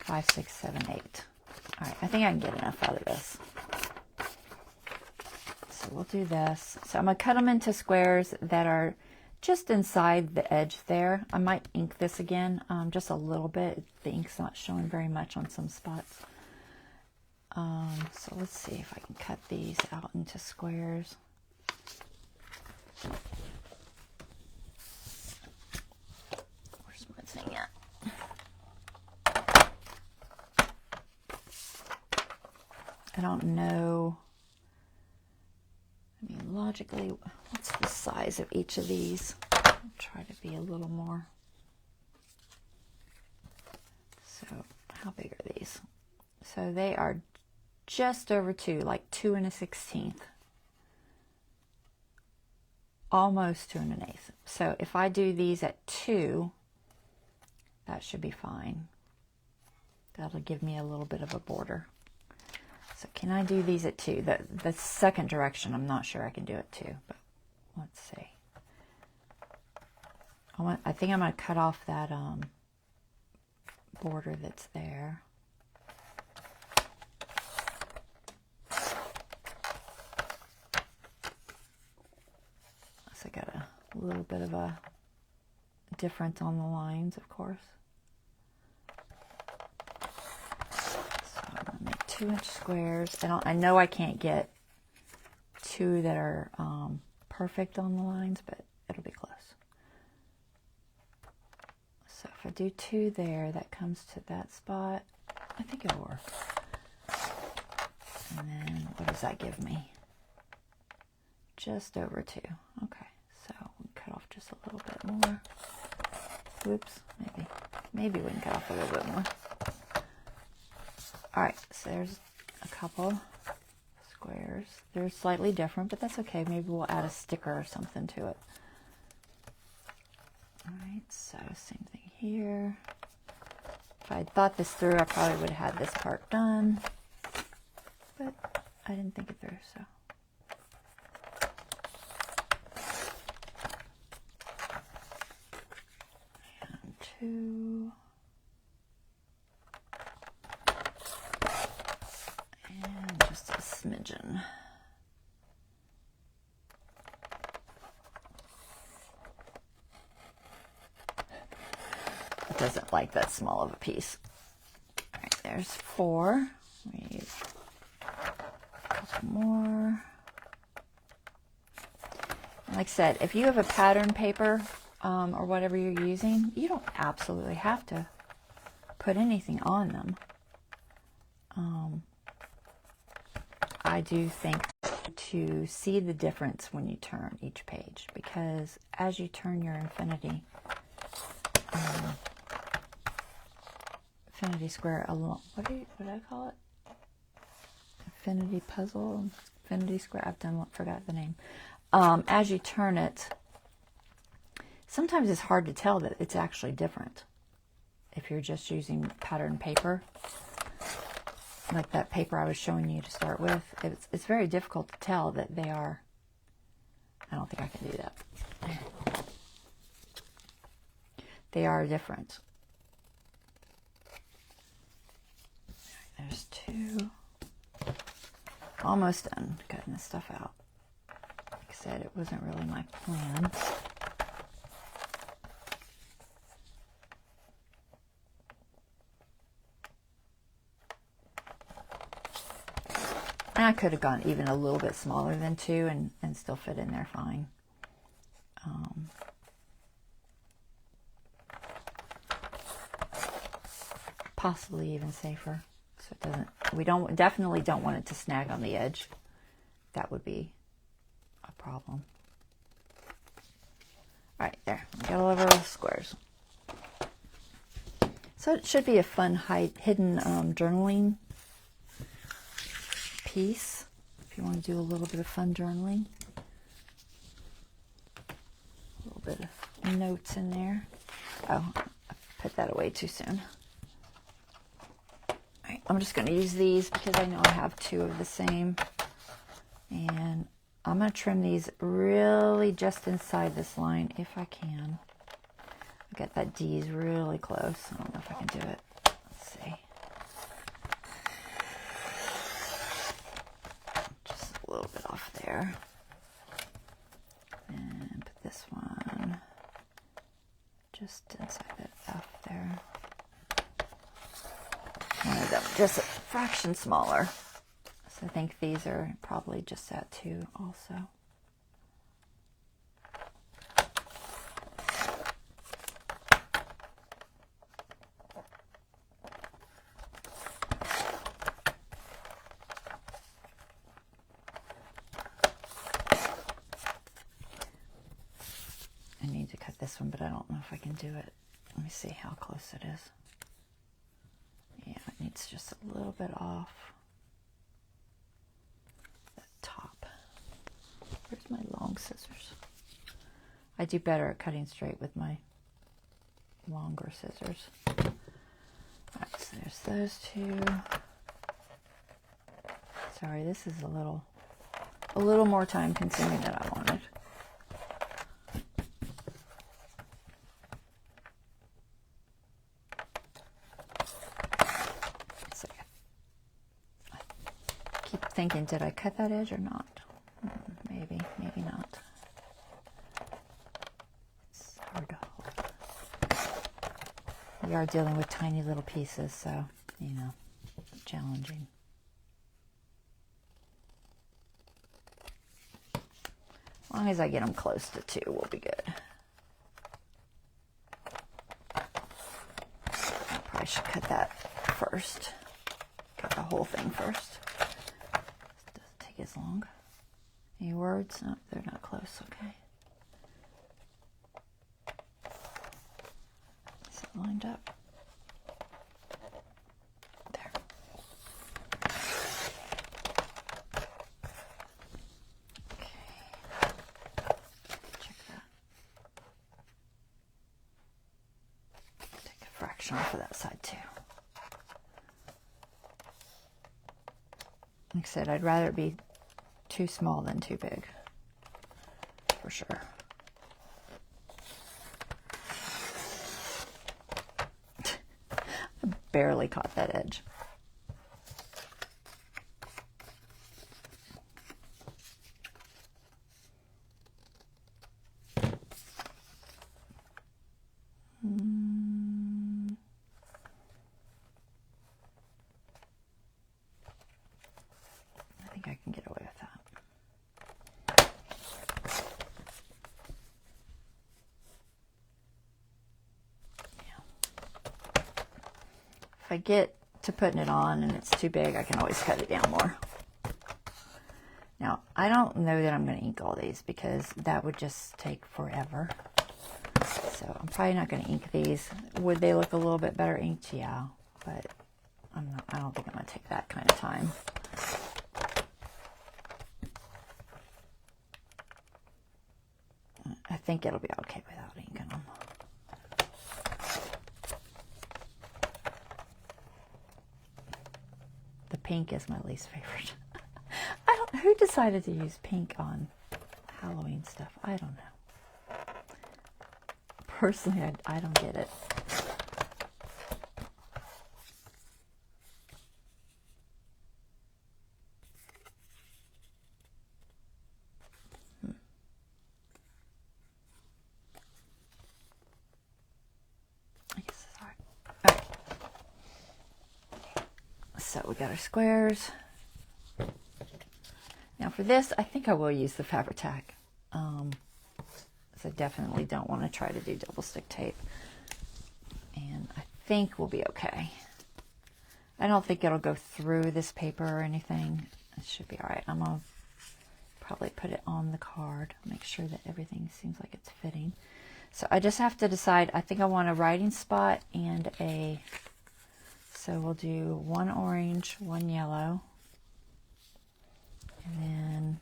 5, 6, 7, 8. All right, I think I can get enough out of this. So we'll do this. So I'm going to cut them into squares that are just inside the edge there. I might ink this again, just a little bit. The ink's not showing very much on some spots. So let's see if I can cut these out into squares. Where's my thing at? I don't know. I mean, logically, what's the size of each of these? I'll try to be a little more. So, how big are these? So they are just over 2, like 2 1/16. Almost 2 1/8. So if I do these at 2, that should be fine. That'll give me a little bit of a border. So can I do these at 2? The second direction, I'm not sure I can do it 2, but let's see. I think I'm going to cut off that border that's there. So I got a little bit of a difference on the lines, of course. So I'm going to make 2-inch squares. I know I can't get 2 that are perfect on the lines, but it'll be close. So if I do 2 there, that comes to that spot. I think it'll work. And then what does that give me? Just over 2. Okay, so we cut off just a little bit more. Whoops, maybe we can cut off a little bit more. All right, so there's a couple squares. They're slightly different, but that's okay. Maybe we'll add a sticker or something to it. All right, so same thing here. If I had thought this through, I probably would have had this part done, but I didn't think it through, so. And 2. And just a smidgen. doesn't like that small of a piece. All right, there's 4. We need a couple more. Like I said, if you have a pattern paper or whatever you're using, you don't absolutely have to put anything on them. I do think to see the difference when you turn each page, because as you turn your infinity square along, what do I call it? Infinity puzzle, infinity square. Forgot the name. As you turn it, sometimes it's hard to tell that it's actually different if you're just using pattern paper. Like that paper I was showing you to start with, it's very difficult to tell that they are. I don't think I can do that. They are different. There's 2. Almost done cutting this stuff out. Like I said, it wasn't really my plan. I could have gone even a little bit smaller than 2 and still fit in there fine. Possibly even safer, so it doesn't. We definitely don't want it to snag on the edge. That would be a problem. All right, there. We got all of our squares. So it should be a fun hidden journaling piece if you want to do a little bit of fun journaling. A little bit of notes in there. Oh, I put that away too soon. All right, I'm just going to use these because I know I have 2 of the same. And I'm going to trim these really just inside this line if I can. I got that D's really close. I don't know if I can do it. Let's see. Just a little bit off there. And put this one just inside that F there. One of them just a fraction smaller. So I think these are probably just that 2 also. I need to cut this one, but I don't know if I can do it. Let me see how close it is. Yeah, it needs just a little bit off the top. Where's my long scissors? I do better at cutting straight with my longer scissors. Alright, so there's those 2. Sorry, this is a little more time consuming than I wanted. Thinking, did I cut that edge or not? Maybe not. It's hard to hold. We are dealing with tiny little pieces, so, you know, challenging. As long as I get them close to 2, we'll be good. I probably should cut that first. Cut the whole thing first. As long. Any words? No, they're not close. Okay. Is it lined up? There. Okay. Check that. Take a fraction off of that side too. Like I said, I'd rather it be too small than too big, for sure. I barely caught that edge. if I get to putting it on and it's too big, I can always cut it down more. Now, I don't know that I'm going to ink all these because that would just take forever. So I'm probably not going to ink these. Would they look a little bit better inked? Yeah, but I don't think I'm going to take that kind of time. I think it'll be okay without inking them. The pink is my least favorite. Who decided to use pink on Halloween stuff? I don't know. Personally, I don't get it. I guess it's all right. All right. So we got our squares. Now for this, I think I will use the Fabri-Tac. So I definitely don't want to try to do double stick tape. And I think we'll be okay. I don't think it'll go through this paper or anything. It should be all right. I'm going to probably put it on the card. Make sure that everything seems like it's fitting. So I just have to decide. I think I want a writing spot and a... So we'll do one orange, one yellow. And then,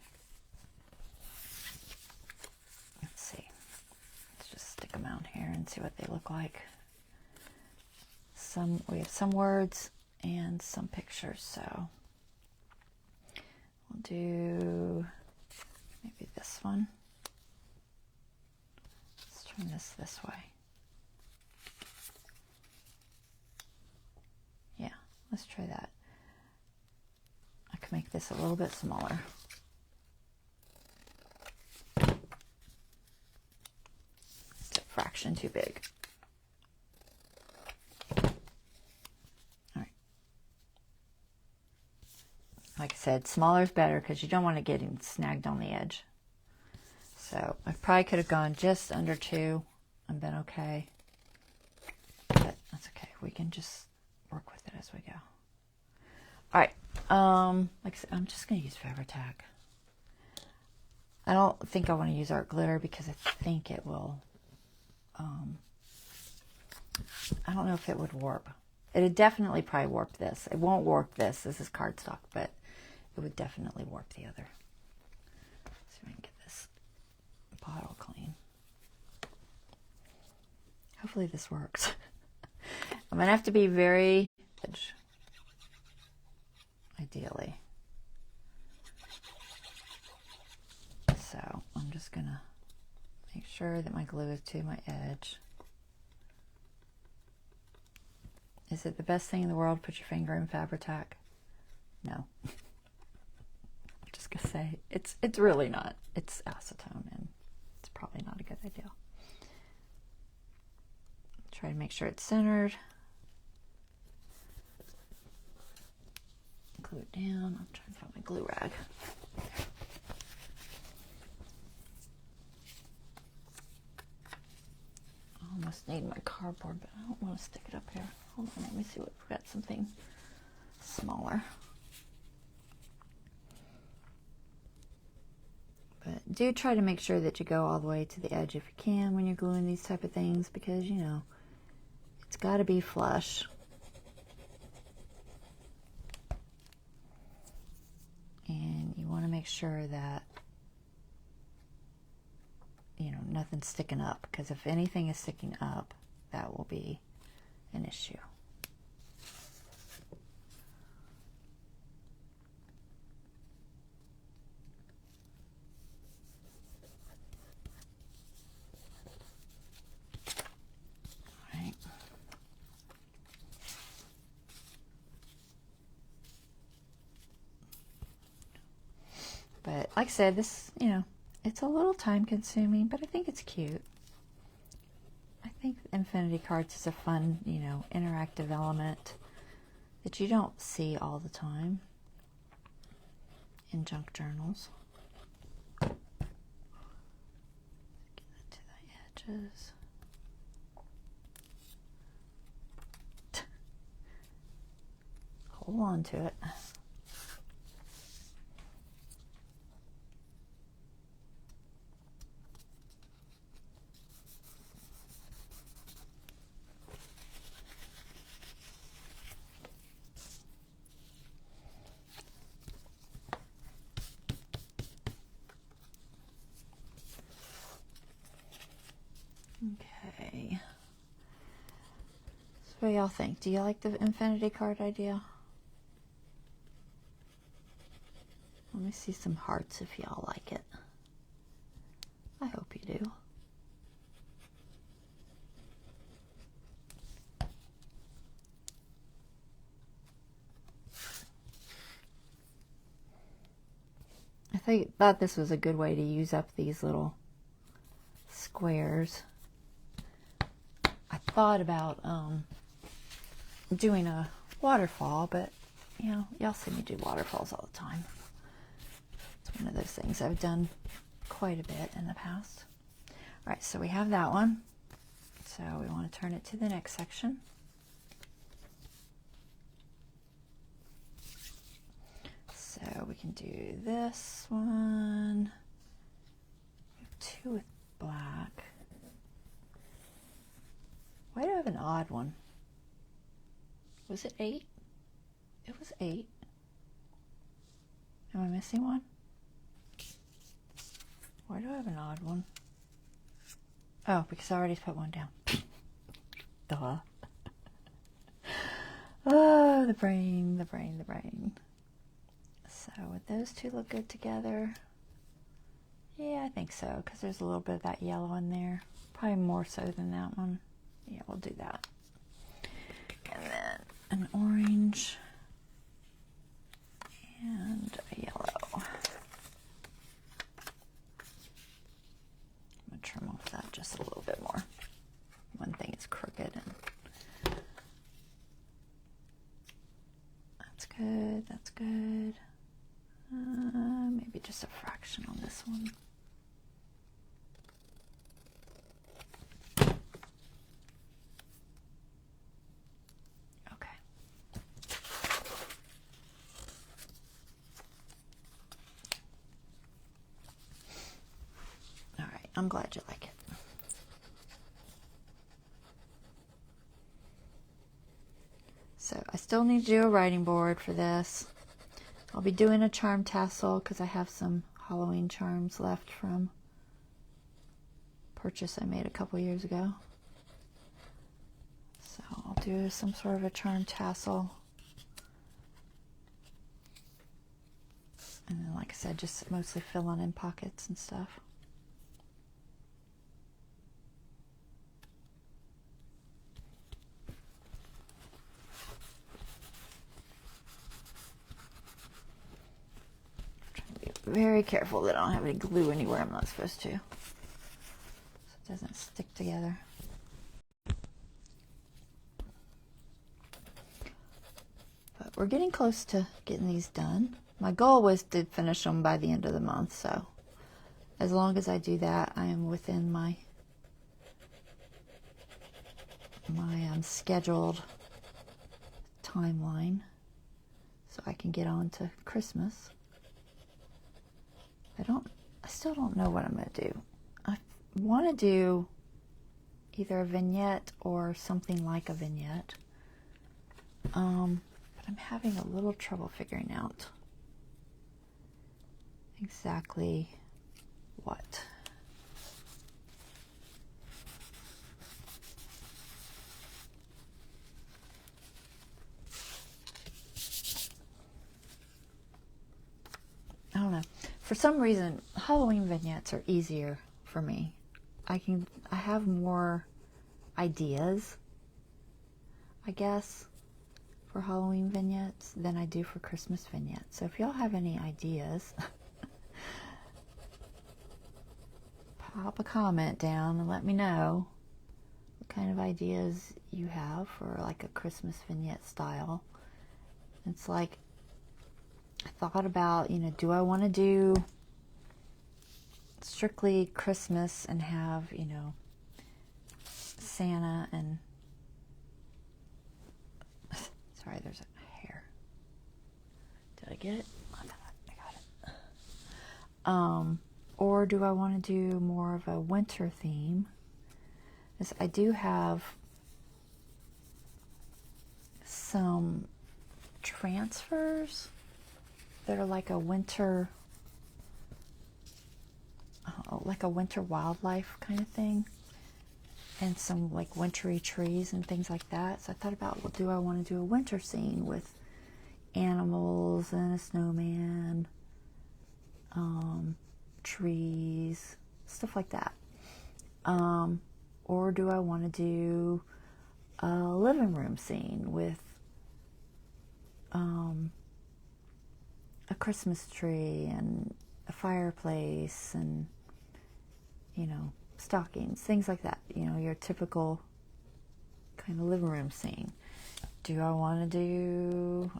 let's see, let's just stick them out here and see what they look like. We have some words and some pictures, so we'll do maybe this one. Let's turn this way. Yeah, let's try that. I can make this a little bit smaller. It's a fraction too big. All right. Like I said, smaller is better because you don't want to get him snagged on the edge. So I probably could have gone just under 2 and been okay. But that's okay. We can just work with it as we go. All right. Like I said, I'm just going to use Fabri-Tac. I don't think I want to use art glitter because I think it will, I don't know if it would warp. It would definitely probably warp this. It won't warp this. This is cardstock, but it would definitely warp the other. Let's see if I can get this bottle clean. Hopefully this works. I'm going to have to be very... ideally. So I'm just gonna make sure that my glue is to my edge. Is it the best thing in the world? Put your finger in Fabri-Tac? No. I'm just gonna say it's really not. It's acetone and it's probably not a good idea. Try to make sure it's centered. Glue it down. I'm trying to find my glue rag. I almost need my cardboard, but I don't want to stick it up here. Hold on, let me see what we've got something smaller. But do try to make sure that you go all the way to the edge if you can when you're gluing these type of things, because you know it's got to be flush. And you want to make sure that, you know, nothing's sticking up, because if anything is sticking up, that will be an issue. All right. But like I said, this, you know, it's a little time consuming, but I think it's cute. I think Infinity Cards is a fun, you know, interactive element that you don't see all the time in junk journals. Get that to the edges. hold on to it. Okay. So what do y'all think? Do you like the infinity card idea? Let me see some hearts if y'all like it. I hope you do. I thought this was a good way to use up these little squares. I thought about doing a waterfall, but you know, y'all see me do waterfalls all the time. It's one of those things I've done quite a bit in the past. All right, so we have that one. So we want to turn it to the next section. So we can do this one. We have two with black. Why do I have an odd one? Was it 8? It was 8. Am I missing one? Why do I have an odd one? Oh, because I already put one down. Duh. Oh, the brain, the brain, the brain. So would those two look good together? Yeah, I think so, because there's a little bit of that yellow in there. Probably more so than that one. Yeah, we'll do that. And then an orange and a yellow. I'm going to trim off that just a little bit more. One thing is crooked. And that's good, that's good. Maybe just a fraction on this one. Okay. All right, I'm glad you like it. So I still need to do a writing board for this. I'll be doing a charm tassel because I have some Halloween charms left from purchase I made a couple years ago. So I'll do some sort of a charm tassel. And then, like I said, just mostly filling in pockets and stuff. Very careful that I don't have any glue anywhere I'm not supposed to, so it doesn't stick together. But we're getting close to getting these done. My goal was to finish them by the end of the month, so as long as I do that, I am within my scheduled timeline, so I can get on to Christmas. I still don't know what I'm going to do. I want to do either a vignette or something like a vignette. But I'm having a little trouble figuring out exactly what. I don't know. For some reason, Halloween vignettes are easier for me. I have more ideas, I guess, for Halloween vignettes than I do for Christmas vignettes. So if y'all have any ideas, pop a comment down and let me know what kind of ideas you have for like a Christmas vignette style. It's like, I thought about, you know, do I want to do strictly Christmas and have, you know, Santa and sorry, there's a hair. Did I get it? I got it. Or do I want to do more of a winter theme? Because I do have some transfers that are like a winter wildlife kind of thing, and some like wintry trees and things like that. So I thought about, well, do I want to do a winter scene with animals and a snowman, trees, stuff like that, or do I want to do a living room scene with a Christmas tree and a fireplace and, you know, stockings, things like that, you know, your typical kind of living room scene. Do I want to do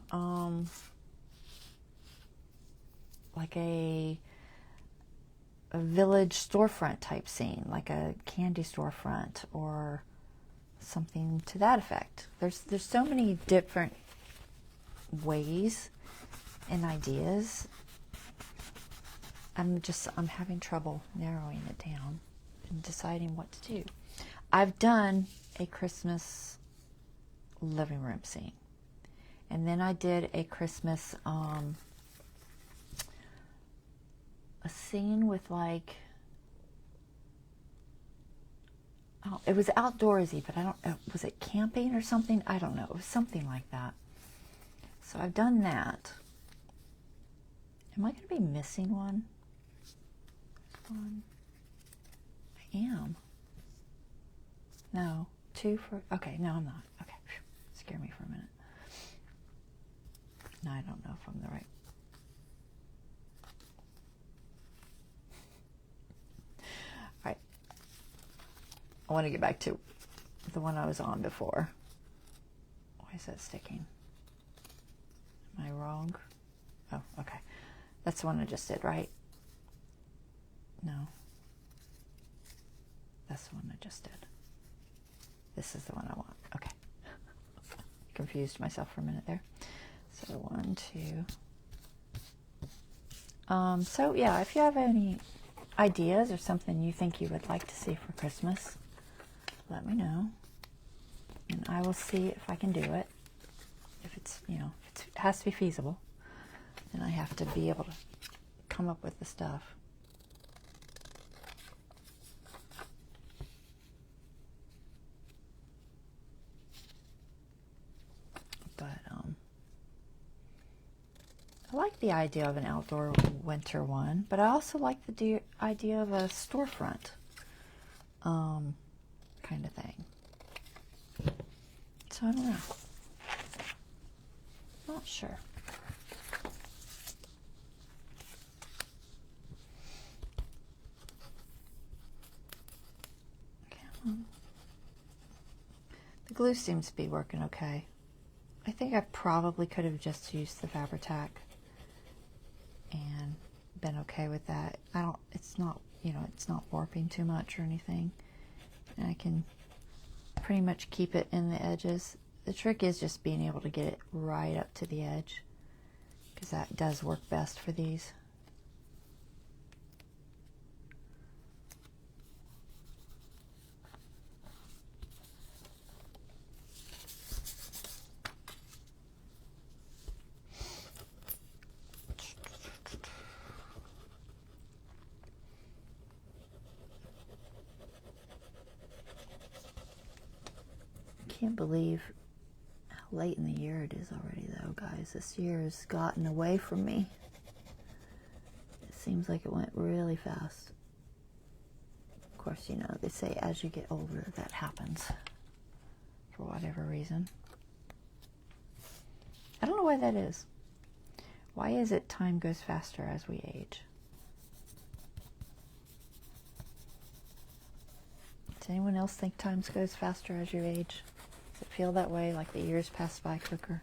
like a village storefront type scene, like a candy storefront or something to that effect? There's so many different ways and ideas. I'm having trouble narrowing it down and deciding what to do. I've done a Christmas living room scene, and then I did a Christmas a scene with like, oh, it was outdoorsy, but I don't, was it camping or something? I don't know. It was something like that. So I've done that. Am I going to be missing one? I am. No. 2 for, okay, no, I'm not. Okay. Scare me for a minute. No, I don't know if I'm the right. All right. I want to get back to the one I was on before. Why is that sticking? Am I wrong? Oh, okay. That's the one I just did, right? No. That's the one I just did. This is the one I want. Okay. Confused myself for a minute there. So 1, 2. So yeah, if you have any ideas or something you think you would like to see for Christmas, let me know, and I will see if I can do it. If it's, you know, if it has to be feasible, then I have to be able to come up with the stuff. But I like the idea of an outdoor winter one, but I also like the idea of a storefront kind of thing. So I don't know. Not sure. The glue seems to be working okay. I think I probably could have just used the Fabri-Tac and been okay with that. It's not, you know, it's not warping too much or anything. And I can pretty much keep it in the edges. The trick is just being able to get it right up to the edge, because that does work best for these. Can't believe how late in the year it is already, though, guys. This year has gotten away from me. It seems like it went really fast. Of course, you know, they say as you get older that happens for whatever reason. I don't know why that is. Why is it time goes faster as we age? Does anyone else think time goes faster as you age? Does it feel that way, like the years pass by quicker?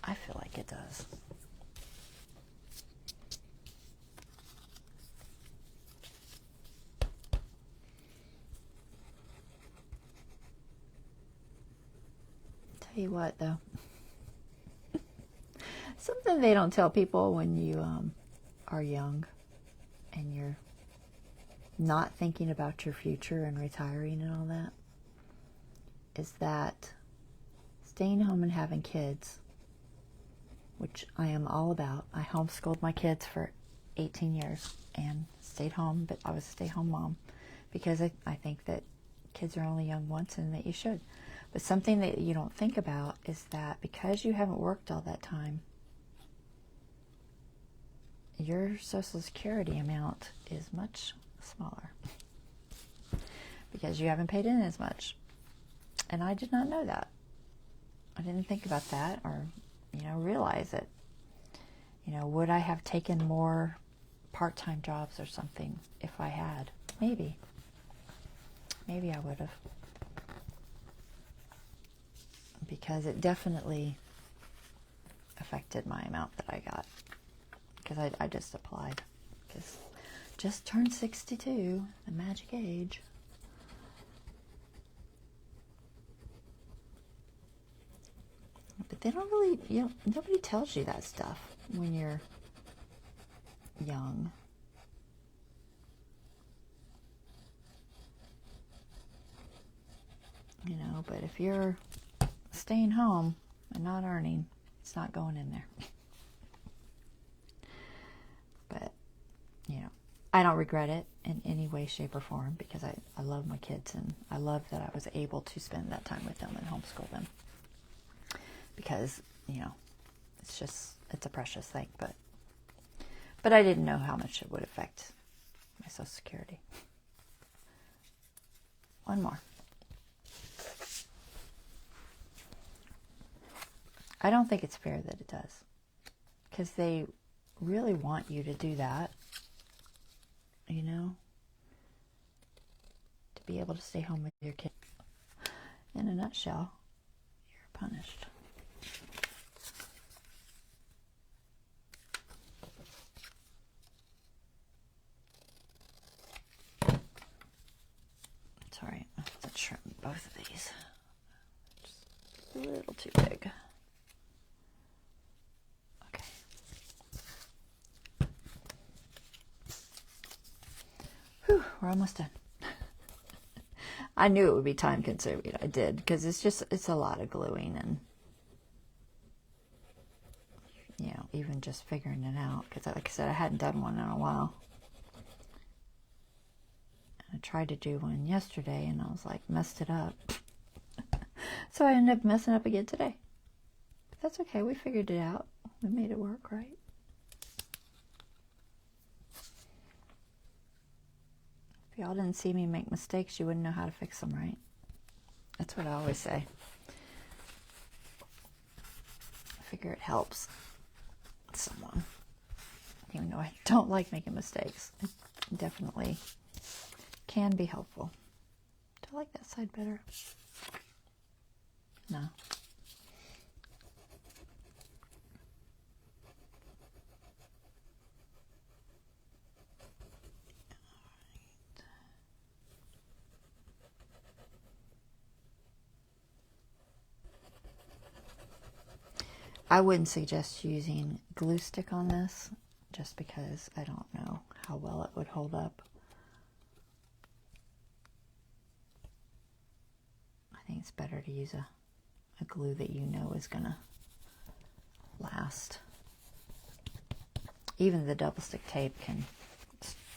I feel like it does. Tell you what, though. Something they don't tell people when you are young and you're not thinking about your future and retiring and all that is that staying home and having kids, which I am all about. I homeschooled my kids for 18 years and stayed home, but I was a stay-home mom because I think that kids are only young once and that you should. But something that you don't think about is that because you haven't worked all that time, your Social Security amount is much smaller because you haven't paid in as much. And I did not know that. I didn't think about that or, realize it. Would I have taken more part-time jobs or something if I had? Maybe. Maybe I would have. Because it definitely affected my amount that I got. Because I just applied. Because just turned 62, the magic age. But they don't really, nobody tells you that stuff when you're young. But if you're staying home and not earning, it's not going in there. But, I don't regret it in any way, shape, or form because I love my kids and I love that I was able to spend that time with them and homeschool them. Because, it's a precious thing, but I didn't know how much it would affect my Social Security. One more. I don't think it's fair that it does. Because they really want you to do that. To be able to stay home with your kid. In a nutshell, you're punished. Sorry, I have to trim both of these. Just a little too big. Okay. Whew, we're almost done. I knew it would be time consuming. I did, because it's a lot of gluing and, even just figuring it out. Because like I said, I hadn't done one in a while. I tried to do one yesterday and I was like, messed it up. So I ended up messing up again today. But that's okay. We figured it out. We made it work, right? If y'all didn't see me make mistakes, you wouldn't know how to fix them, right? That's what I always say. I figure it helps someone. Even though I don't like making mistakes. It definitely can be helpful. Do I like that side better? No. I wouldn't suggest using glue stick on this just because I don't know how well it would hold up. I think it's better to use a glue that you know is going to last. Even the double stick tape can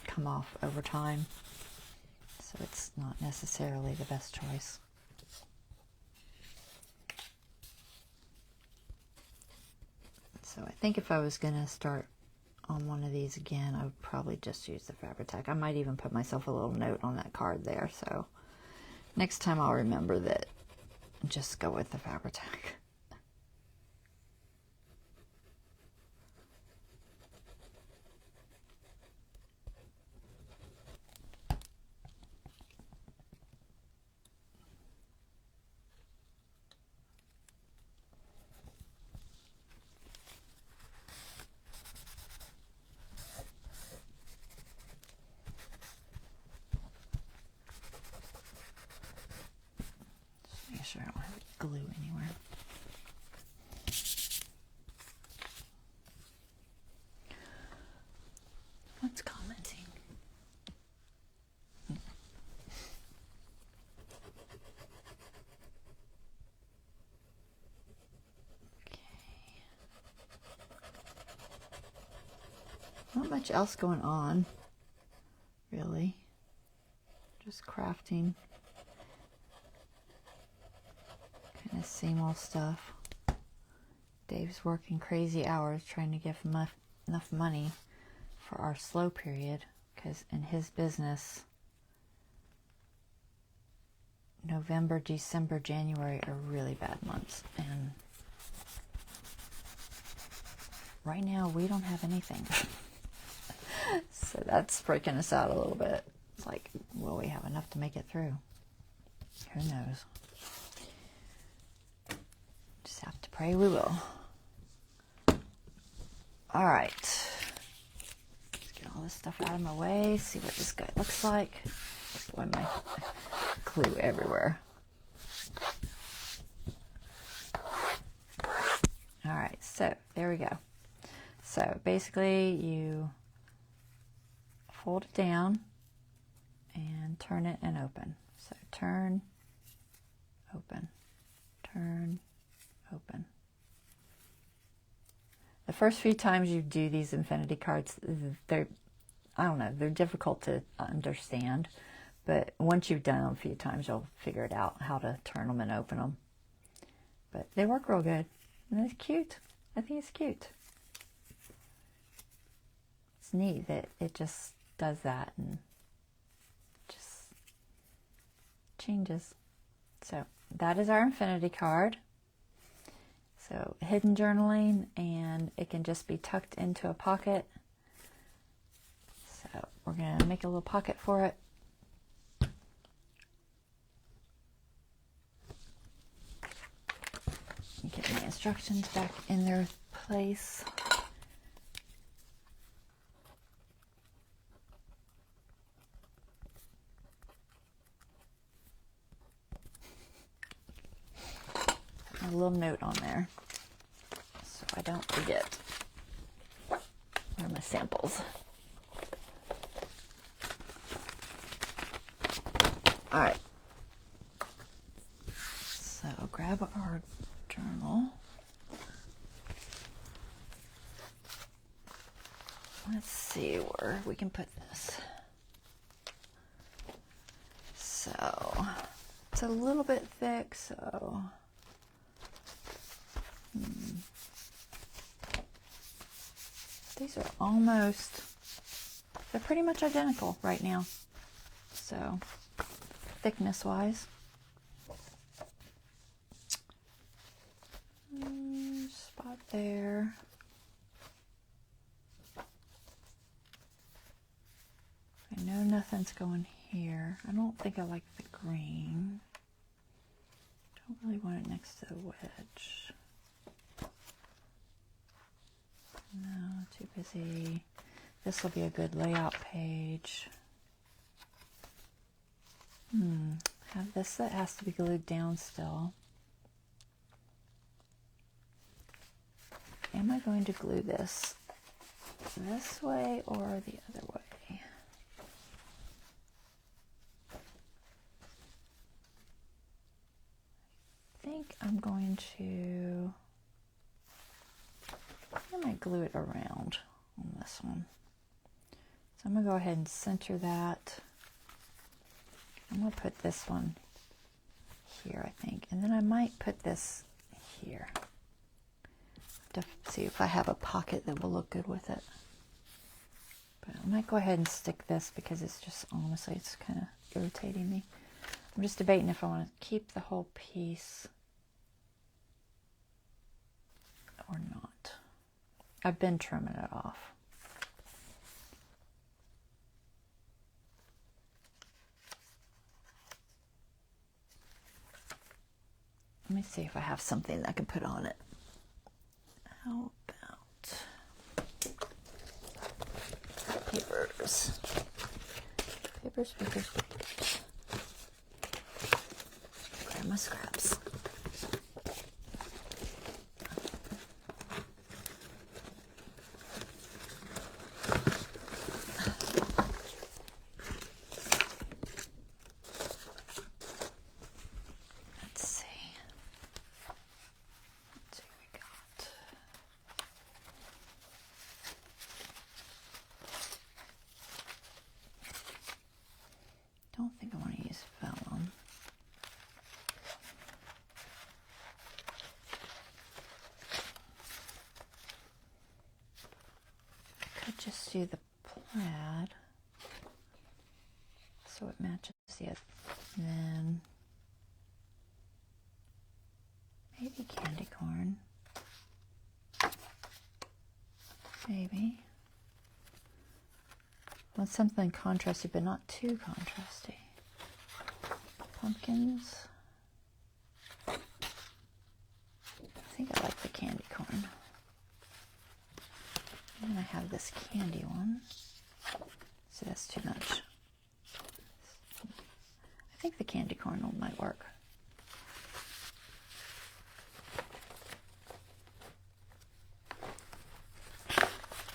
come off over time, so it's not necessarily the best choice. So I think if I was going to start on one of these again, I would probably just use the Fabri-Tac. I might even put myself a little note on that card there, so next time I'll remember that. Just go with the Fabri-Tac. Make sure I don't have glue anywhere. Not much else going on, really. Just crafting. Kind of same old stuff. Dave's working crazy hours trying to give enough money for our slow period, because in his business, November, December, January are really bad months, and right now we don't have anything. So that's freaking us out a little bit. It's like, will we have enough to make it through? Who knows? Just have to pray we will. All right. Let's get all this stuff out of my way, see what this guy looks like. Boy, my glue everywhere. All right, so there we go. So basically you fold it down and turn it and open. So turn, open, turn, open. The first few times you do these infinity cards, they're, I don't know, they're difficult to understand. But once you've done them a few times, you'll figure it out, how to turn them and open them. But they work real good. And it's cute. I think it's cute. It's neat that it just does that and just changes. So that is our infinity card. So hidden journaling, and it can just be tucked into a pocket. So we're going to make a little pocket for it. Get my instructions back in their place. A little note on there so I don't forget. Where are my samples? All right. So grab our journal. Let's see where we can put this. So it's a little bit thick, so these are almost, they're pretty much identical right now. So thickness wise. Spot there. I know nothing's going here. I don't think I like the green. Don't really want it next to the wedge. No, too busy. This will be a good layout page. Have this that has to be glued down still. Am I going to glue this way or the other way? I think I'm going to, I might glue it around on this one. So I'm going to go ahead and center that. I'm going to put this one here, I think. And then I might put this here. To see if I have a pocket that will look good with it. But I might go ahead and stick this because it's just, honestly, it's kind of irritating me. I'm just debating if I want to keep the whole piece or not. I've been trimming it off. Let me see if I have something that I can put on it. How about papers? Papers. Grab my scraps. just do the plaid so it matches the other. And then maybe candy corn. Maybe. Want something contrasty, but not too contrasty. Pumpkins. I think I like the candy corn. And I have this candy one. So that's too much. I think the candy corn one might work.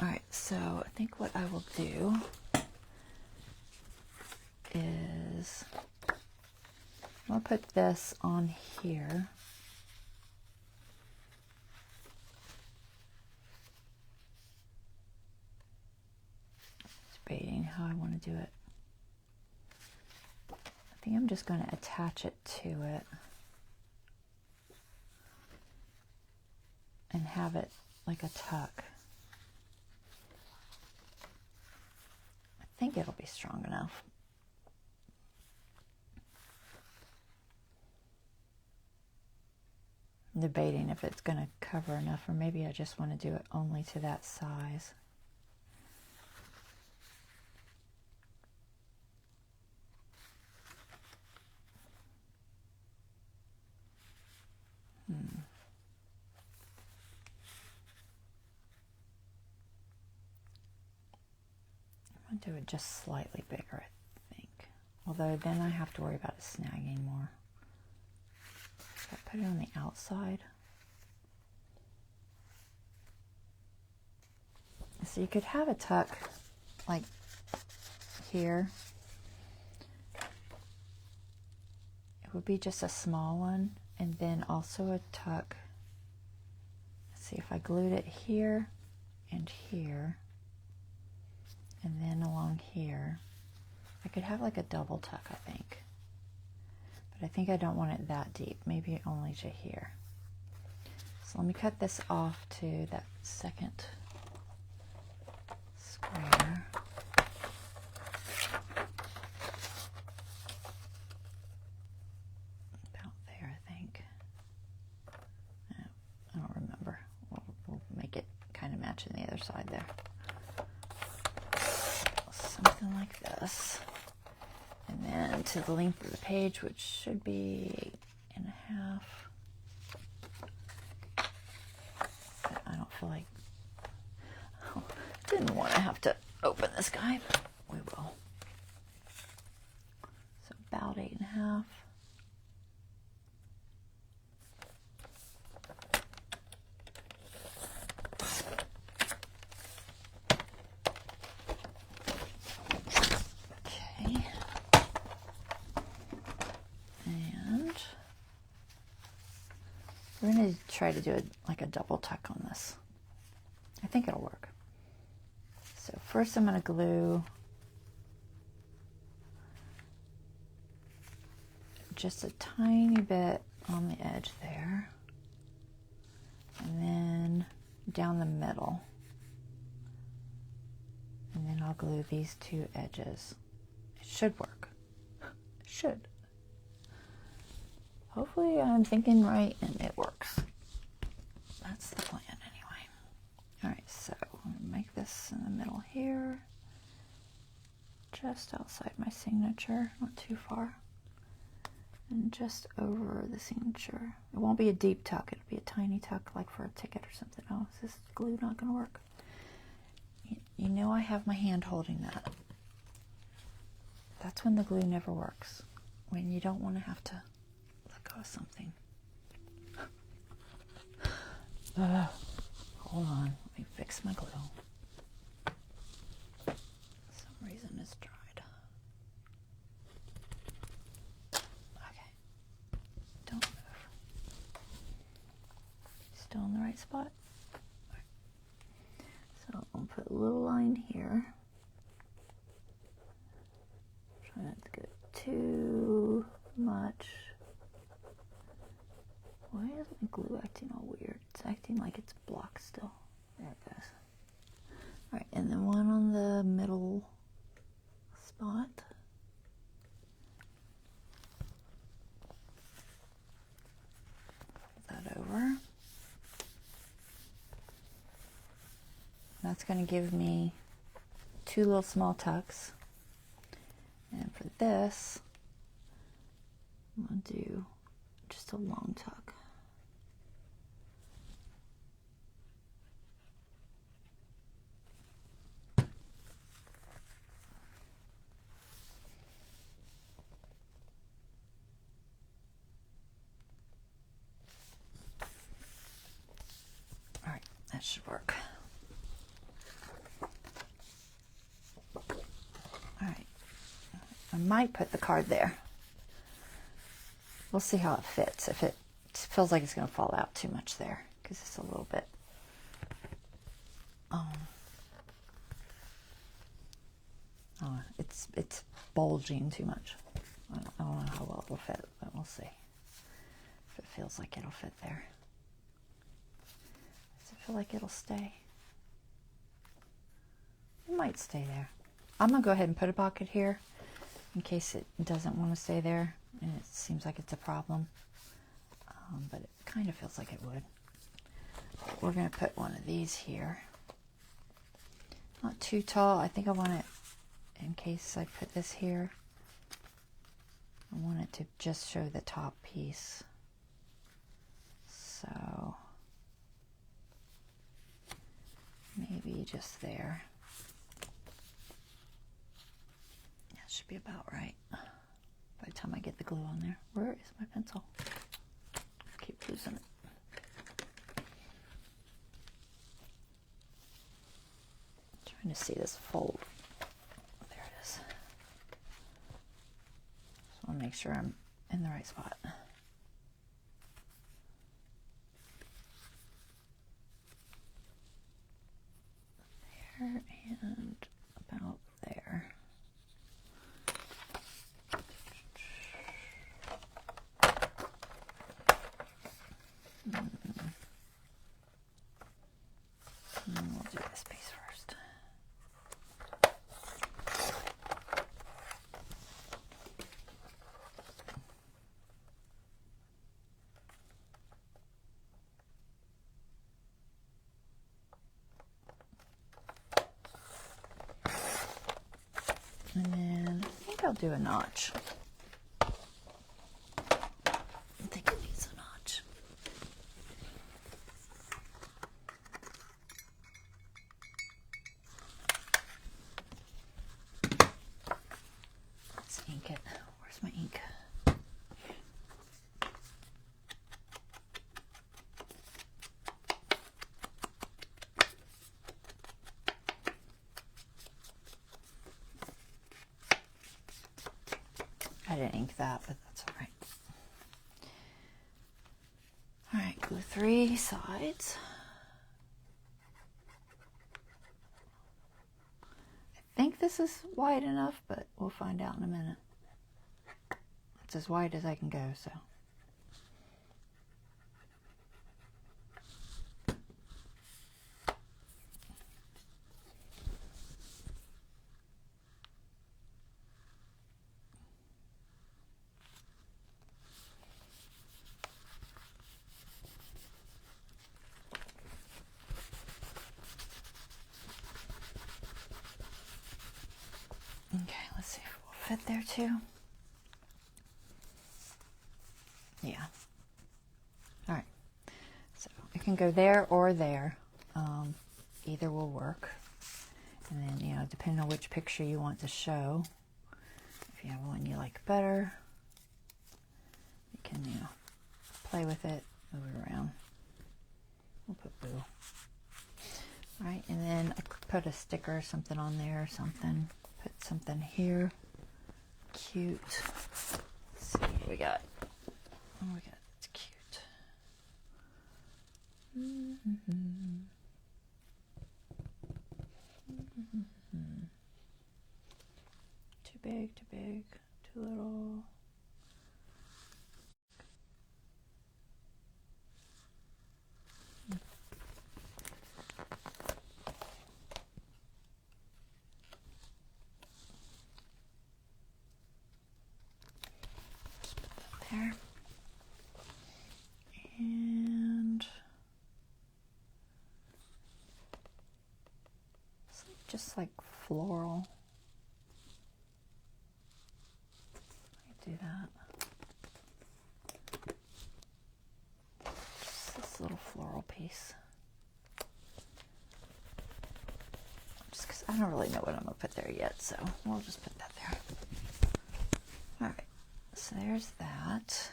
Alright, so I think what I will do is I'll put this on here. Debating how I want to do it. I think I'm just going to attach it to it and have it like a tuck. I think it'll be strong enough. I'm debating if it's going to cover enough, or maybe I just want to do it only to that size. I'm going to do it just slightly bigger, I think. Although then I have to worry about it snagging more. So I put it on the outside. So you could have a tuck like here. It would be just a small one, and then also a tuck. Let's see if I glued it here and here, and then along here. I could have like a double tuck, I think. But I think I don't want it that deep, maybe only to here. So let me cut this off to that second square. About there, I think. I don't remember. We'll make it kind of match on the other side there. Something like this. And then to the length of the page, which should be 8.5. But I don't feel like, didn't want to have to open this guy, but we will. So about 8.5. We're going to try to do like a double tuck on this. I think it'll work. So first I'm going to glue just a tiny bit on the edge there, and then down the middle. And then I'll glue these two edges. It should work. It should. Hopefully I'm thinking right and it works. That's the plan anyway. Alright, so I'm going to make this in the middle here. Just outside my signature, not too far. And just over the signature. It won't be a deep tuck, it'll be a tiny tuck like for a ticket or something else. Is this glue not going to work? You know I have my hand holding that. That's when the glue never works. When you don't want to have to something. Hold on, let me fix my glue. For some reason it's dried. Okay, don't move. Still in the right spot? Right. So I'm going to put a little line here. Try not to get too much. Why is my glue acting all weird? It's acting like it's blocked still. There it goes. Alright, and then one That's going to give me 2 little small tucks. And for this, I'm going to do just a long tuck. All right, that should work. All right, I might put the card there. We'll see how it fits. If it feels like it's going to fall out too much there, because it's a little bit it's bulging too much. I don't know how well it'll fit, but we'll see if it feels like it'll fit there. Does it feel like it'll stay? It might stay there. I'm gonna go ahead and put a pocket here in case it doesn't want to stay there and it seems like it's a problem, but it kind of feels like it would. We're gonna put one of these here, not too tall. I think I want it, in case I put this here, I want it to just show the top piece. So maybe just there. That should be about right by the time I get the glue on there. Where is my pencil? I keep losing it. I'm trying to see this fold. There it is. Just want to make sure I'm in the right spot. There and about there. And we'll do this piece first. And then I think I'll do a notch. I think it needs a notch. Let's ink it. Where's my ink? I didn't ink that, but that's all right. All right, glue 3 sides. I think this is wide enough, but we'll find out in a minute. It's as wide as I can go, so. Okay, let's see if it will fit there too. Yeah. All right. So it can go there or there. Either will work. And then, you know, depending on which picture you want to show, if you have one you like better, you can, you know, play with it, move it around. We'll put blue. All right, and then I could put a sticker or something on there or something. Put something here. Cute. Let's see what we got. Oh my god, it's cute. Too big, too little. There. And just like floral. I do that. Just this little floral piece. Just because I don't really know what I'm going to put there yet, so we'll just put that there. All right, so there's that.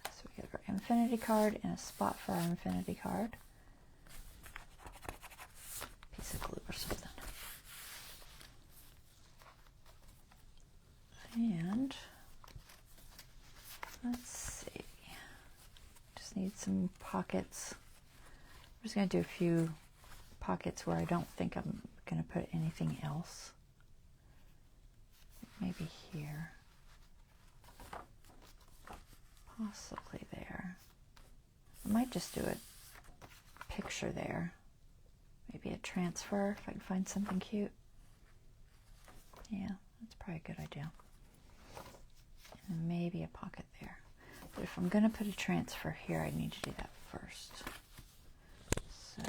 So we got our infinity card and a spot for our infinity card. Piece of glue or something. And let's see. Just need some pockets. I'm just going to do a few pockets where I don't think I'm going to put anything else. Maybe here. Possibly there. I might just do a picture there. Maybe a transfer if I can find something cute. Yeah, that's probably a good idea. And then maybe a pocket there. But if I'm going to put a transfer here, I need to do that first. So,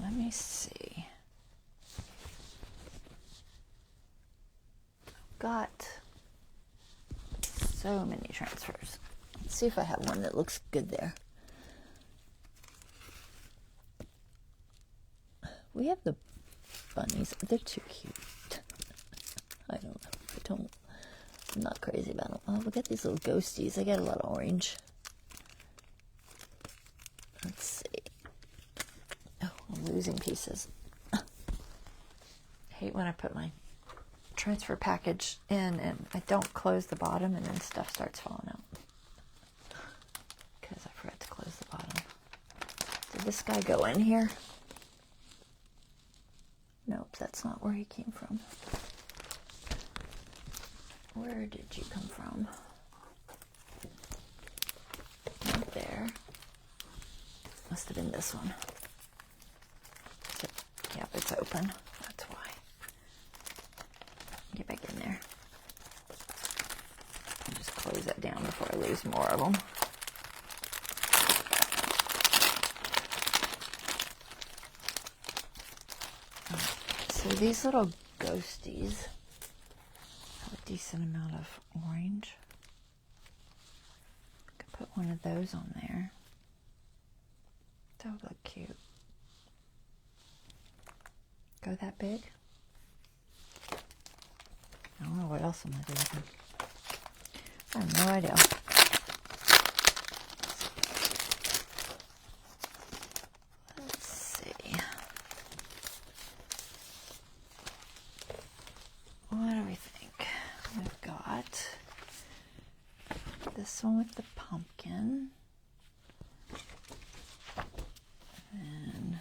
let me see. I've got so many transfers. Let's see if I have one that looks good there. We have the bunnies. They're too cute. I don't know. I'm not crazy about them. Oh, we got these little ghosties. I got a lot of orange. Let's see. Oh, I'm losing pieces. I hate when I put my transfer package in and I don't close the bottom and then stuff starts falling out. Because I forgot to close the bottom. Did this guy go in here? Nope, that's not where he came from. Where did you come from? Not there. Must have been this one. Yep, it's open. That's why. Get back in there. I'll just close that down before I lose more of them. So these little ghosties have a decent amount of orange. I could put one of those on there. That would look cute. Go that big? I don't know what else I'm going to do with them. I have no idea. Let's see. What do we think? We've got this one with the pumpkin. And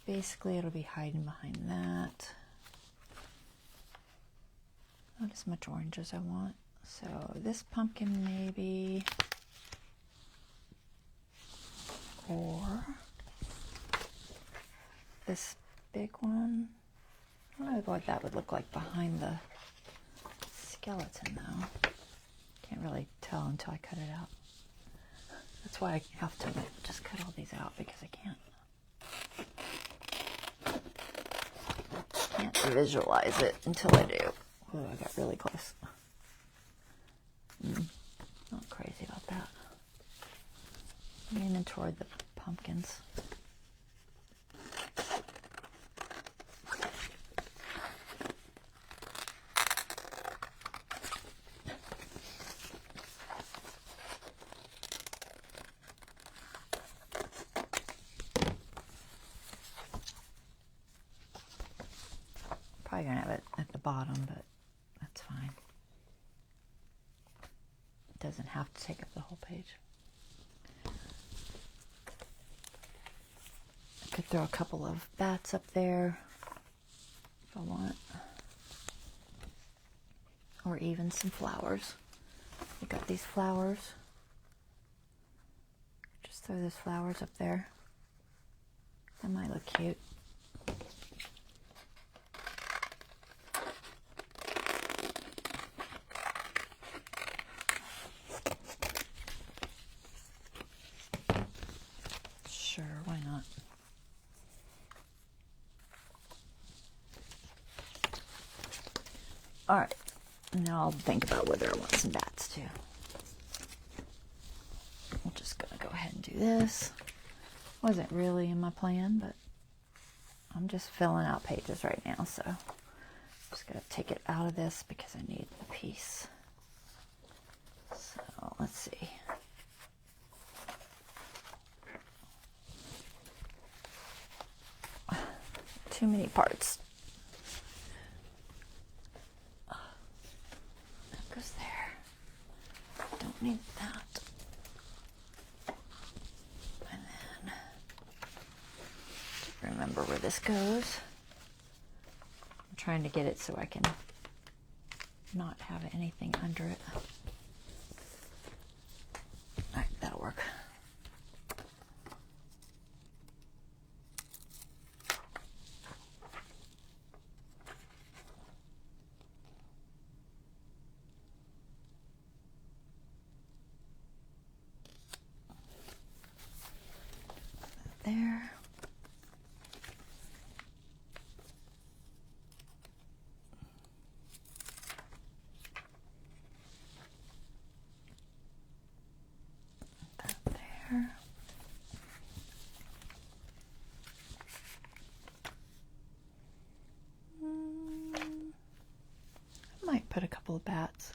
basically it'll be hiding behind that. Not as much orange as I want. So this pumpkin maybe, or this big one. I don't know what that would look like behind the skeleton though. Can't really tell until I cut it out. That's why I have to just cut all these out because I can't visualize it until I do. Oh, I got really close. Not crazy about that. I'm aiming toward the pumpkins. Probably gonna have it at the bottom, but that's fine. It doesn't have to take up the whole page. I could throw a couple of bats up there if I want, or even some flowers. We got these flowers. Just throw those flowers up there. That might look cute. Sure, why not? All right, now I'll think about whether I want some bats too. I'm just gonna go ahead and do this. Wasn't really in my plan, but I'm just filling out pages right now, so I'm just gonna take it out of this because I need the piece. So let's see. Too many parts. That goes there. Don't need that. And then remember where this goes. I'm trying to get it so I can not have anything under it. All right, that'll work. There. That there. I might put a couple of bats.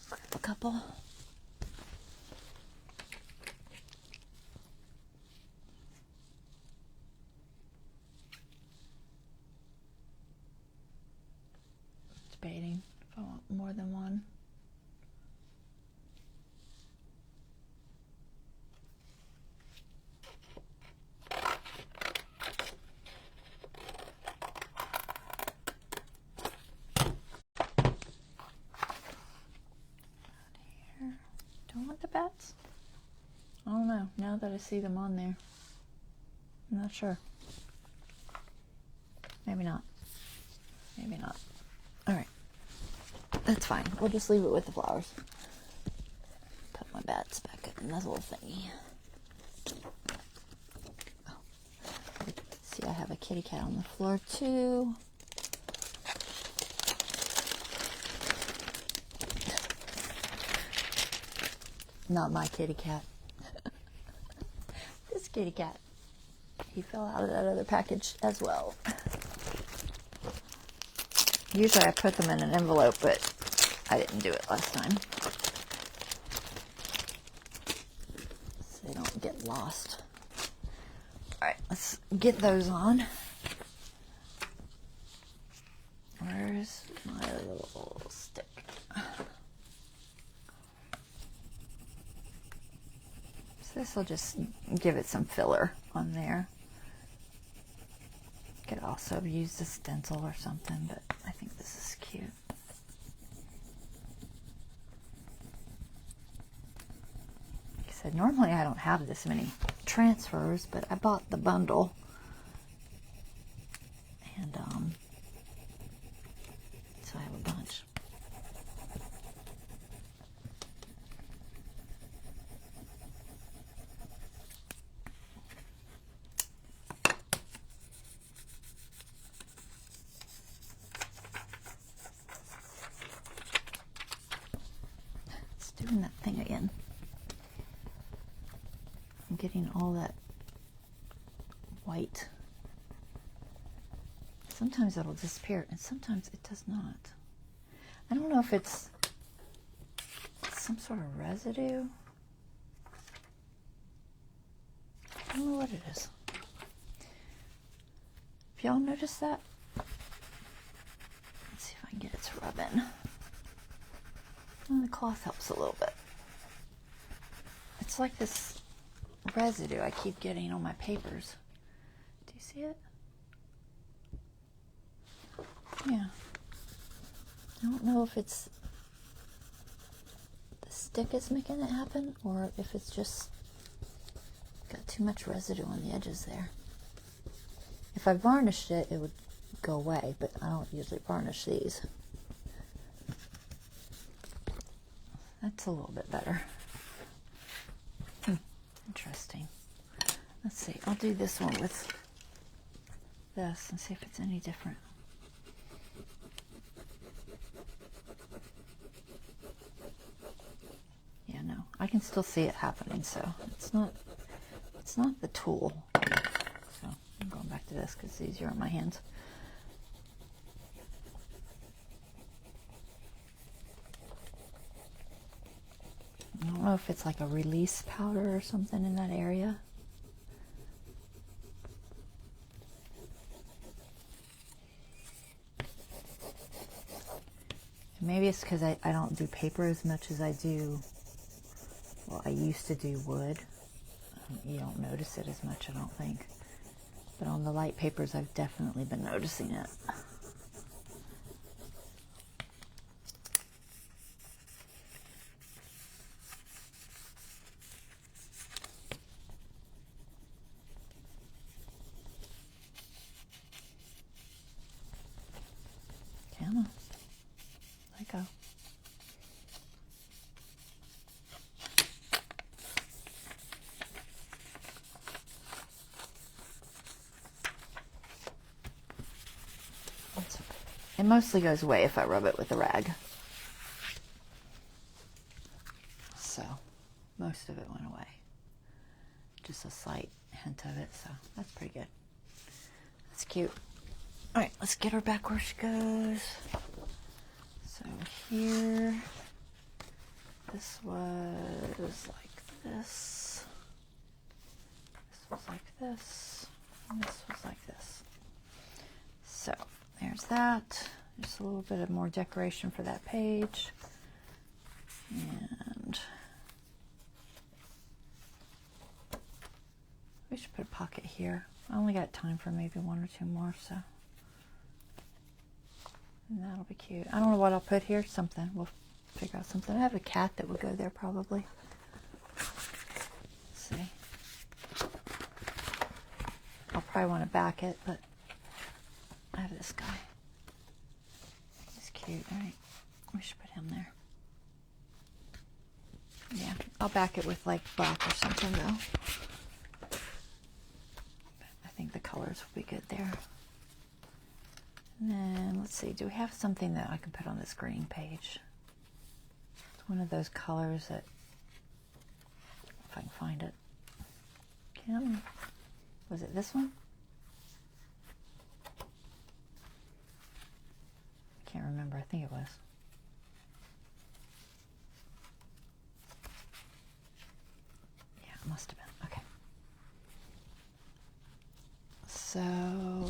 Grab a couple. Debating if I want more than one. Here. Do I want the bats? I don't know. Now that I see them on there, I'm not sure. Maybe not. Maybe not. All right. That's fine. We'll just leave it with the flowers. Put my bats back in this little thingy. Oh. See, I have a kitty cat on the floor too. Not my kitty cat. This kitty cat. He fell out of that other package as well. Usually I put them in an envelope, but I didn't do it last time. So they don't get lost. Alright, let's get those on. Where's my little stick? So this will just give it some filler on there. Could also use a stencil or something, but I think this is cute. Like I said, normally I don't have this many transfers, but I bought the bundle. And so I have a bunch. Doing that thing again. I'm getting all that white. Sometimes it'll disappear and sometimes it does not. I don't know if it's some sort of residue. I don't know what it is. If y'all notice that, let's see if I can get it to rub in. And the cloth helps a little bit. It's like this residue I keep getting on my papers. Do you see it? Yeah. I don't know if it's the stick is making it happen or if it's just got too much residue on the edges there. If I varnished it, it would go away, but I don't usually varnish these. That's a little bit better. Interesting. Let's see. I'll do this one with this and see if it's any different. I can still see it happening, so it's not the tool. So I'm going back to this because it's easier on my hands. I don't know if it's like a release powder or something in that area. Maybe it's because I don't do paper as much as I do, well, I used to do wood. You don't notice it as much, I don't think. But on the light papers, I've definitely been noticing it. Come on. Let go. It mostly goes away if I rub it with a rag. So, most of it went away. Just a slight hint of it, so that's pretty good. That's cute. All right, let's get her back where she goes. So here, this was like this. This was like this. And this was like this. So there's that. Just a little bit of more decoration for that page. And we should put a pocket here. I only got time for maybe one or two more, so. And that'll be cute. I don't know what I'll put here. Something. We'll figure out something. I have a cat that would go there probably. Let's see. I'll probably want to back it, but I have this guy. He's cute, right? We should put him there. Yeah, I'll back it with like black or something though. I think the colors will be good there. And then let's see, do we have something that I can put on this green page? It's one of those colors that, if I can find it. Kim, was it this one? I can't remember, I think it was. Yeah, it must have been, okay. So,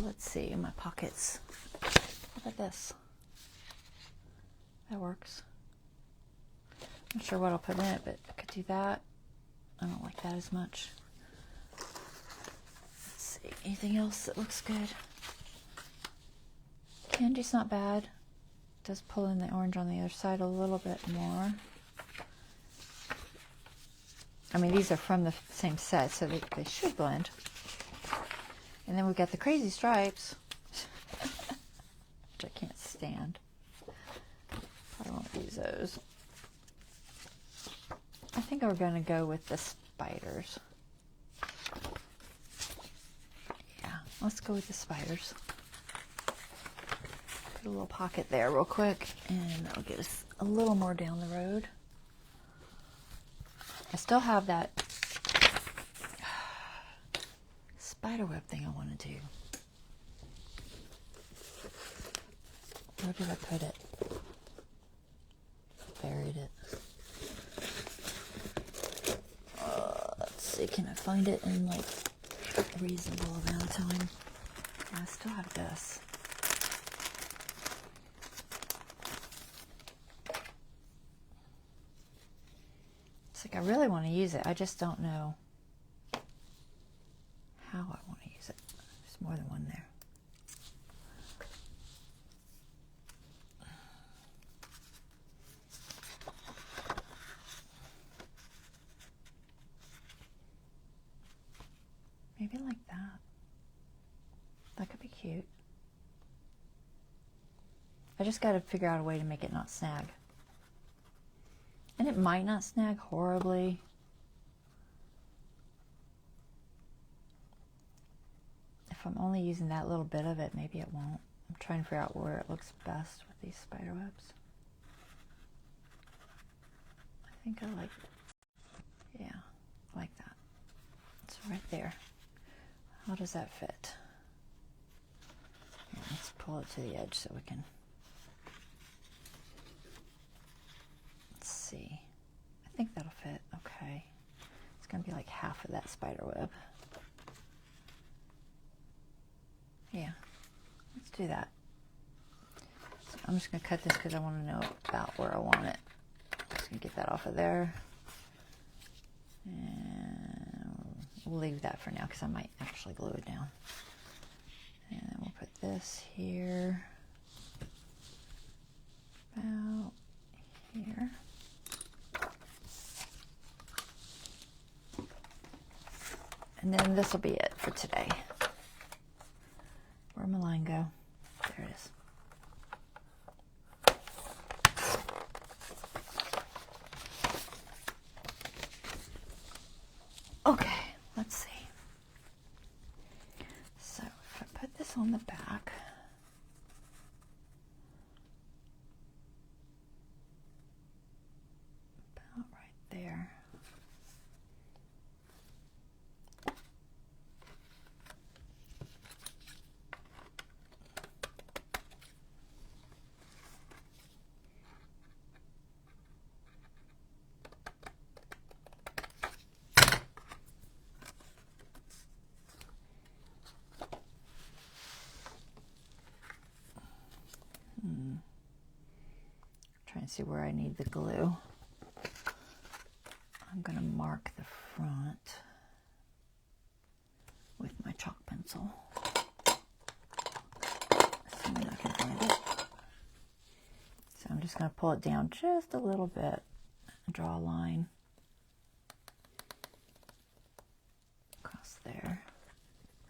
let's see, in my pockets. How about this? That works. I'm not sure what I'll put in it, but I could do that. I don't like that as much. Let's see, anything else that looks good? Candy's not bad. It does pull in the orange on the other side a little bit more. I mean, these are from the same set, so they should blend. And then we've got the crazy stripes, which I can't stand. I won't use those. I think we're going to go with the spiders. Yeah, let's go with the spiders. Put a little pocket there real quick, and that'll get us a little more down the road. I still have that spiderweb thing I want to do. Where did I put it? Buried it. Let's see, can I find it in like a reasonable amount of time? I still have this. It's like I really want to use it. I just don't know how I want to use it. There's more than one there. Maybe like that. That could be cute. I just got to figure out a way to make it not snag. And it might not snag horribly. If I'm only using that little bit of it, maybe it won't. I'm trying to figure out where it looks best with these spider webs. I think I like it. like that. So right there. How does that fit? Here, let's pull it to the edge so we can, let's see. I think that'll fit. Okay. It's going to be like half of that spider web. Yeah, let's do that. So I'm just going to cut this because I want to know about where I want it. Just going to get that off of there. And we'll leave that for now because I might actually glue it down. And then we'll put this here, about here. And then this will be it for today. Where'd my line go? There it is. Okay, let's see. So if I put this on the back, about right there. Trying to see where I need the glue. I'm going to mark the front with my chalk pencil. Assuming I can find it. So I'm just going to pull it down just a little bit and draw a line across there.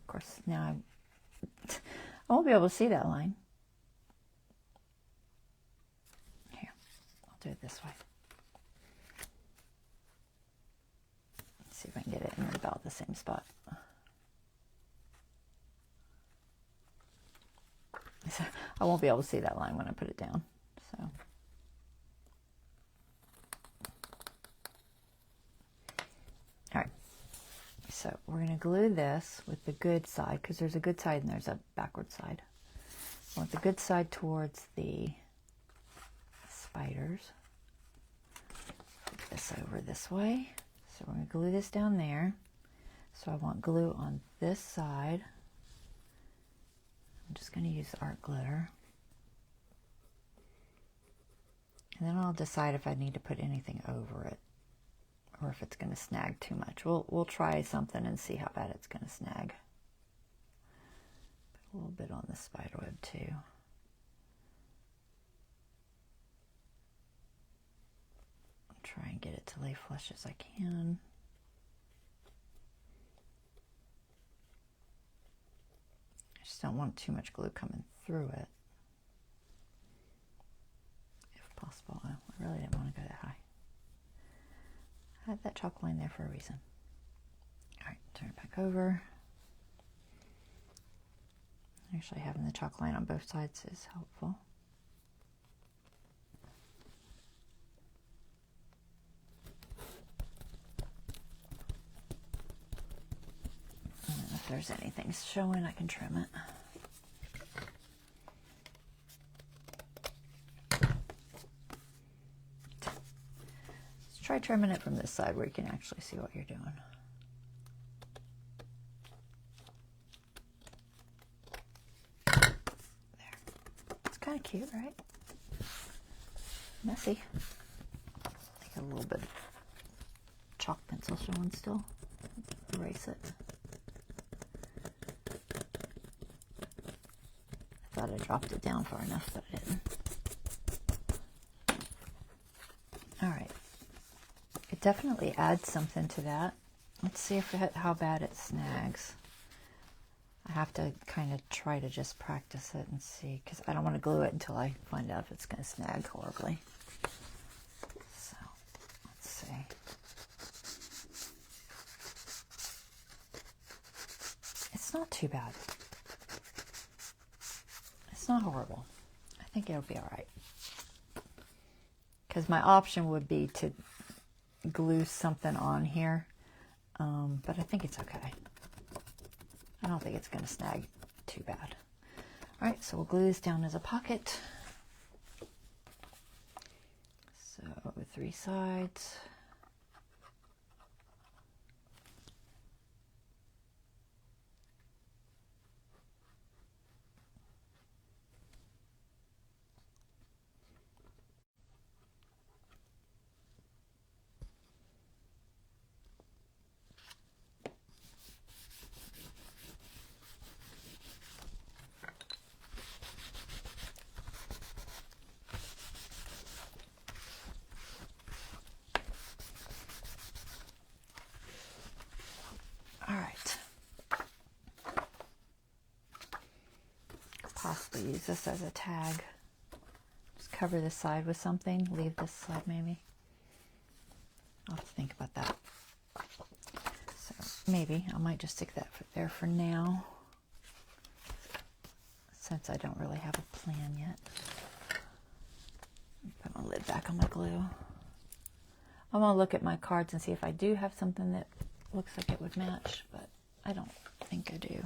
Of course, now I won't be able to see that line. Do it this way. Let's see if I can get it in about the same spot. I won't be able to see that line when I put it down. So all right. So we're going to glue this with the good side because there's a good side and there's a backward side. I want the good side towards the spiders. Flip this over this way. So we're going to glue this down there. So I want glue on this side. I'm just going to use art glitter. And then I'll decide if I need to put anything over it or if it's going to snag too much. We'll try something and see how bad it's going to snag. Put a little bit on the spider web too. Try and get it to lay flush as I can. I just don't want too much glue coming through it. If possible, I really didn't want to go that high. I had that chalk line there for a reason. All right, turn it back over. Actually, having the chalk line on both sides is helpful. If there's anything showing, I can trim it. Let's try trimming it from this side where you can actually see what you're doing. There. It's kind of cute, right? Messy. Take a little bit of chalk pencil showing still. Erase it. I thought I dropped it down far enough, but I didn't. All right. It definitely adds something to that. Let's see how bad it snags. I have to kind of try to just practice it and see, because I don't want to glue it until I find out if it's going to snag horribly. So, let's see. It's not too bad. It's not horrible. I think it'll be all right. Because my option would be to glue something on here but I think it's okay. I don't think it's going to snag too bad. All right, so we'll glue this down as a pocket. So 3 sides. Possibly use this as a tag. Just cover this side with something. Leave this side maybe. I'll have to think about that. So maybe I might just stick that there for now, since I don't really have a plan yet. Put my lid back on my glue. I'm gonna look at my cards and see if I do have something that looks like it would match, but I don't think I do.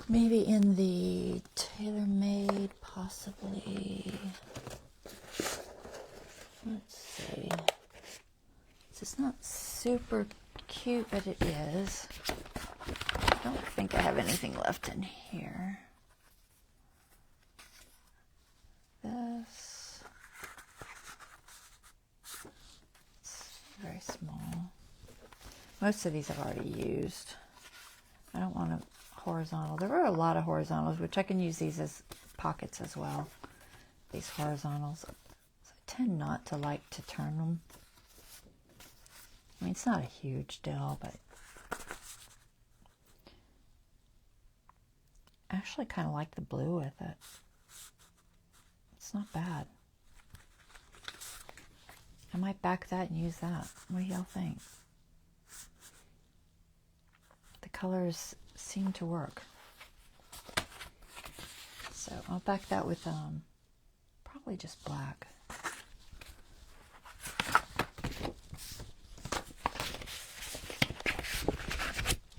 Maybe in the tailor-made, possibly. Let's see. It's not super cute, but it is. I don't think I have anything left in here. This. It's very small. Most of these I've already used. I don't want to horizontal. There are a lot of horizontals, which I can use these as pockets as well. These horizontals. So I tend not to like to turn them. I mean, it's not a huge deal, but I actually kind of like the blue with it. It's not bad. I might back that and use that. What do y'all think? The colors seem to work. So I'll back that with probably just black.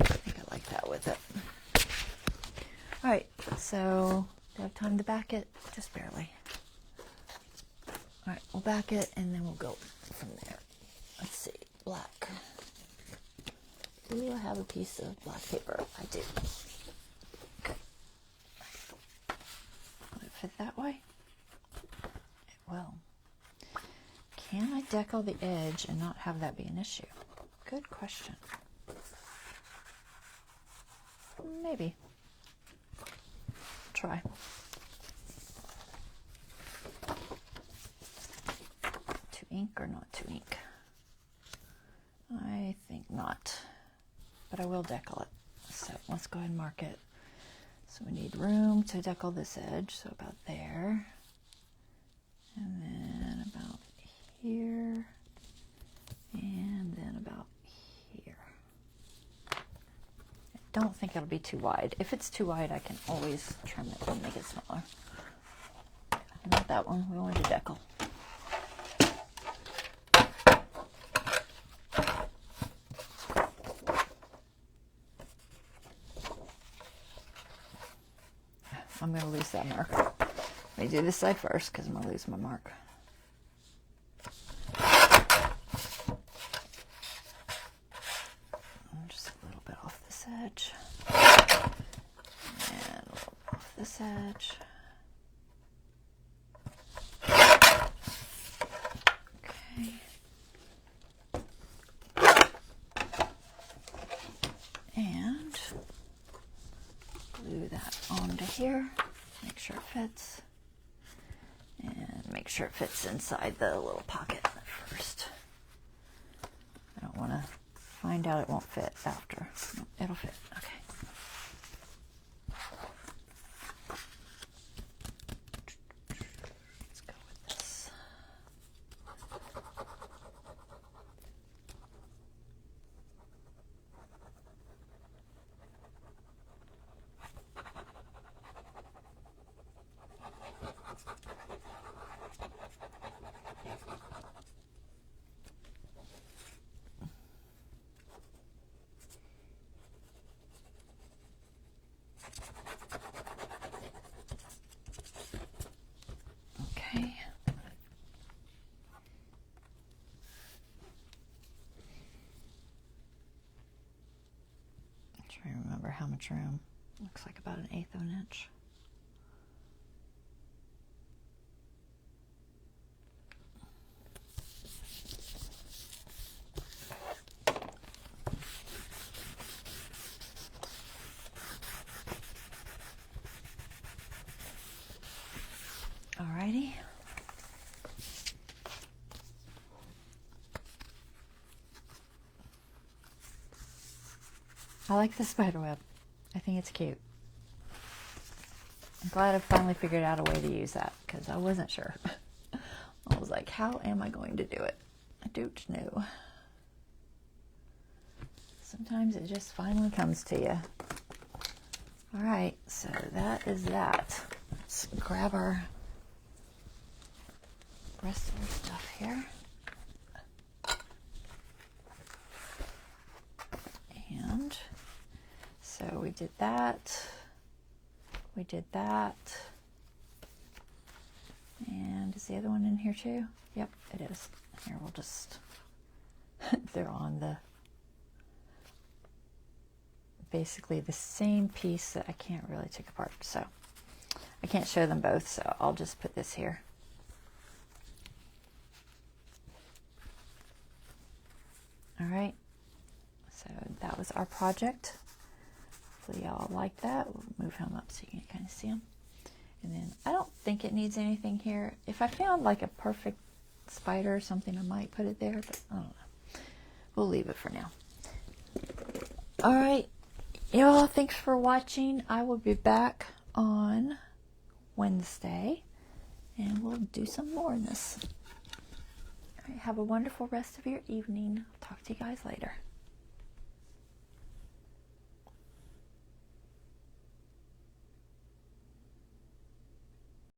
I think I like that with it. All right, so do I have time to back it? Just barely. All right, we'll back it and then we'll go from there. Let's see, black. Do I have a piece of black paper? I do. Okay. Will it fit that way? It will. Can I decal the edge and not have that be an issue? Good question. Maybe. Try. To ink or not to ink? I think not. But I will decal it. So let's go ahead and mark it. So we need room to decal this edge, so about there. And then about here. And then about here. I don't think it'll be too wide. If it's too wide, I can always trim it and make it smaller. Not that one, we wanted to decal. I'm going to lose that marker. Let me do this side first because I'm going to lose my mark. Just a little bit off this edge. And a little bit off this edge. Okay. And glue that onto here. Make sure it fits. And make sure it fits inside the little pocket first. I don't want to find out it won't fit after. No, it'll fit. Okay. Let's go with this. trying to remember how much room. Looks like about 1/8 of an inch. Alrighty. I like the spider web. I think it's cute. I'm glad I finally figured out a way to use that because I wasn't sure. I was like, how am I going to do it? I don't know. Sometimes it just finally comes to you. All right, so that is that. Let's grab our rest of our stuff here. And so we did that. We did that. And is the other one in here too? Yep, it is. Here, we'll just, they're on the, basically the same piece that I can't really take apart. So I can't show them both, so I'll just put this here. All right, so that was our project. Hopefully y'all like that. We'll move him up so you can kind of see him. And then I don't think it needs anything here. If I found like a perfect spider or something, I might put it there, but I don't know. We'll leave it for now. All right, y'all, thanks for watching. I will be back on Wednesday, and we'll do some more in this. All right, have a wonderful rest of your evening. Talk to you guys later.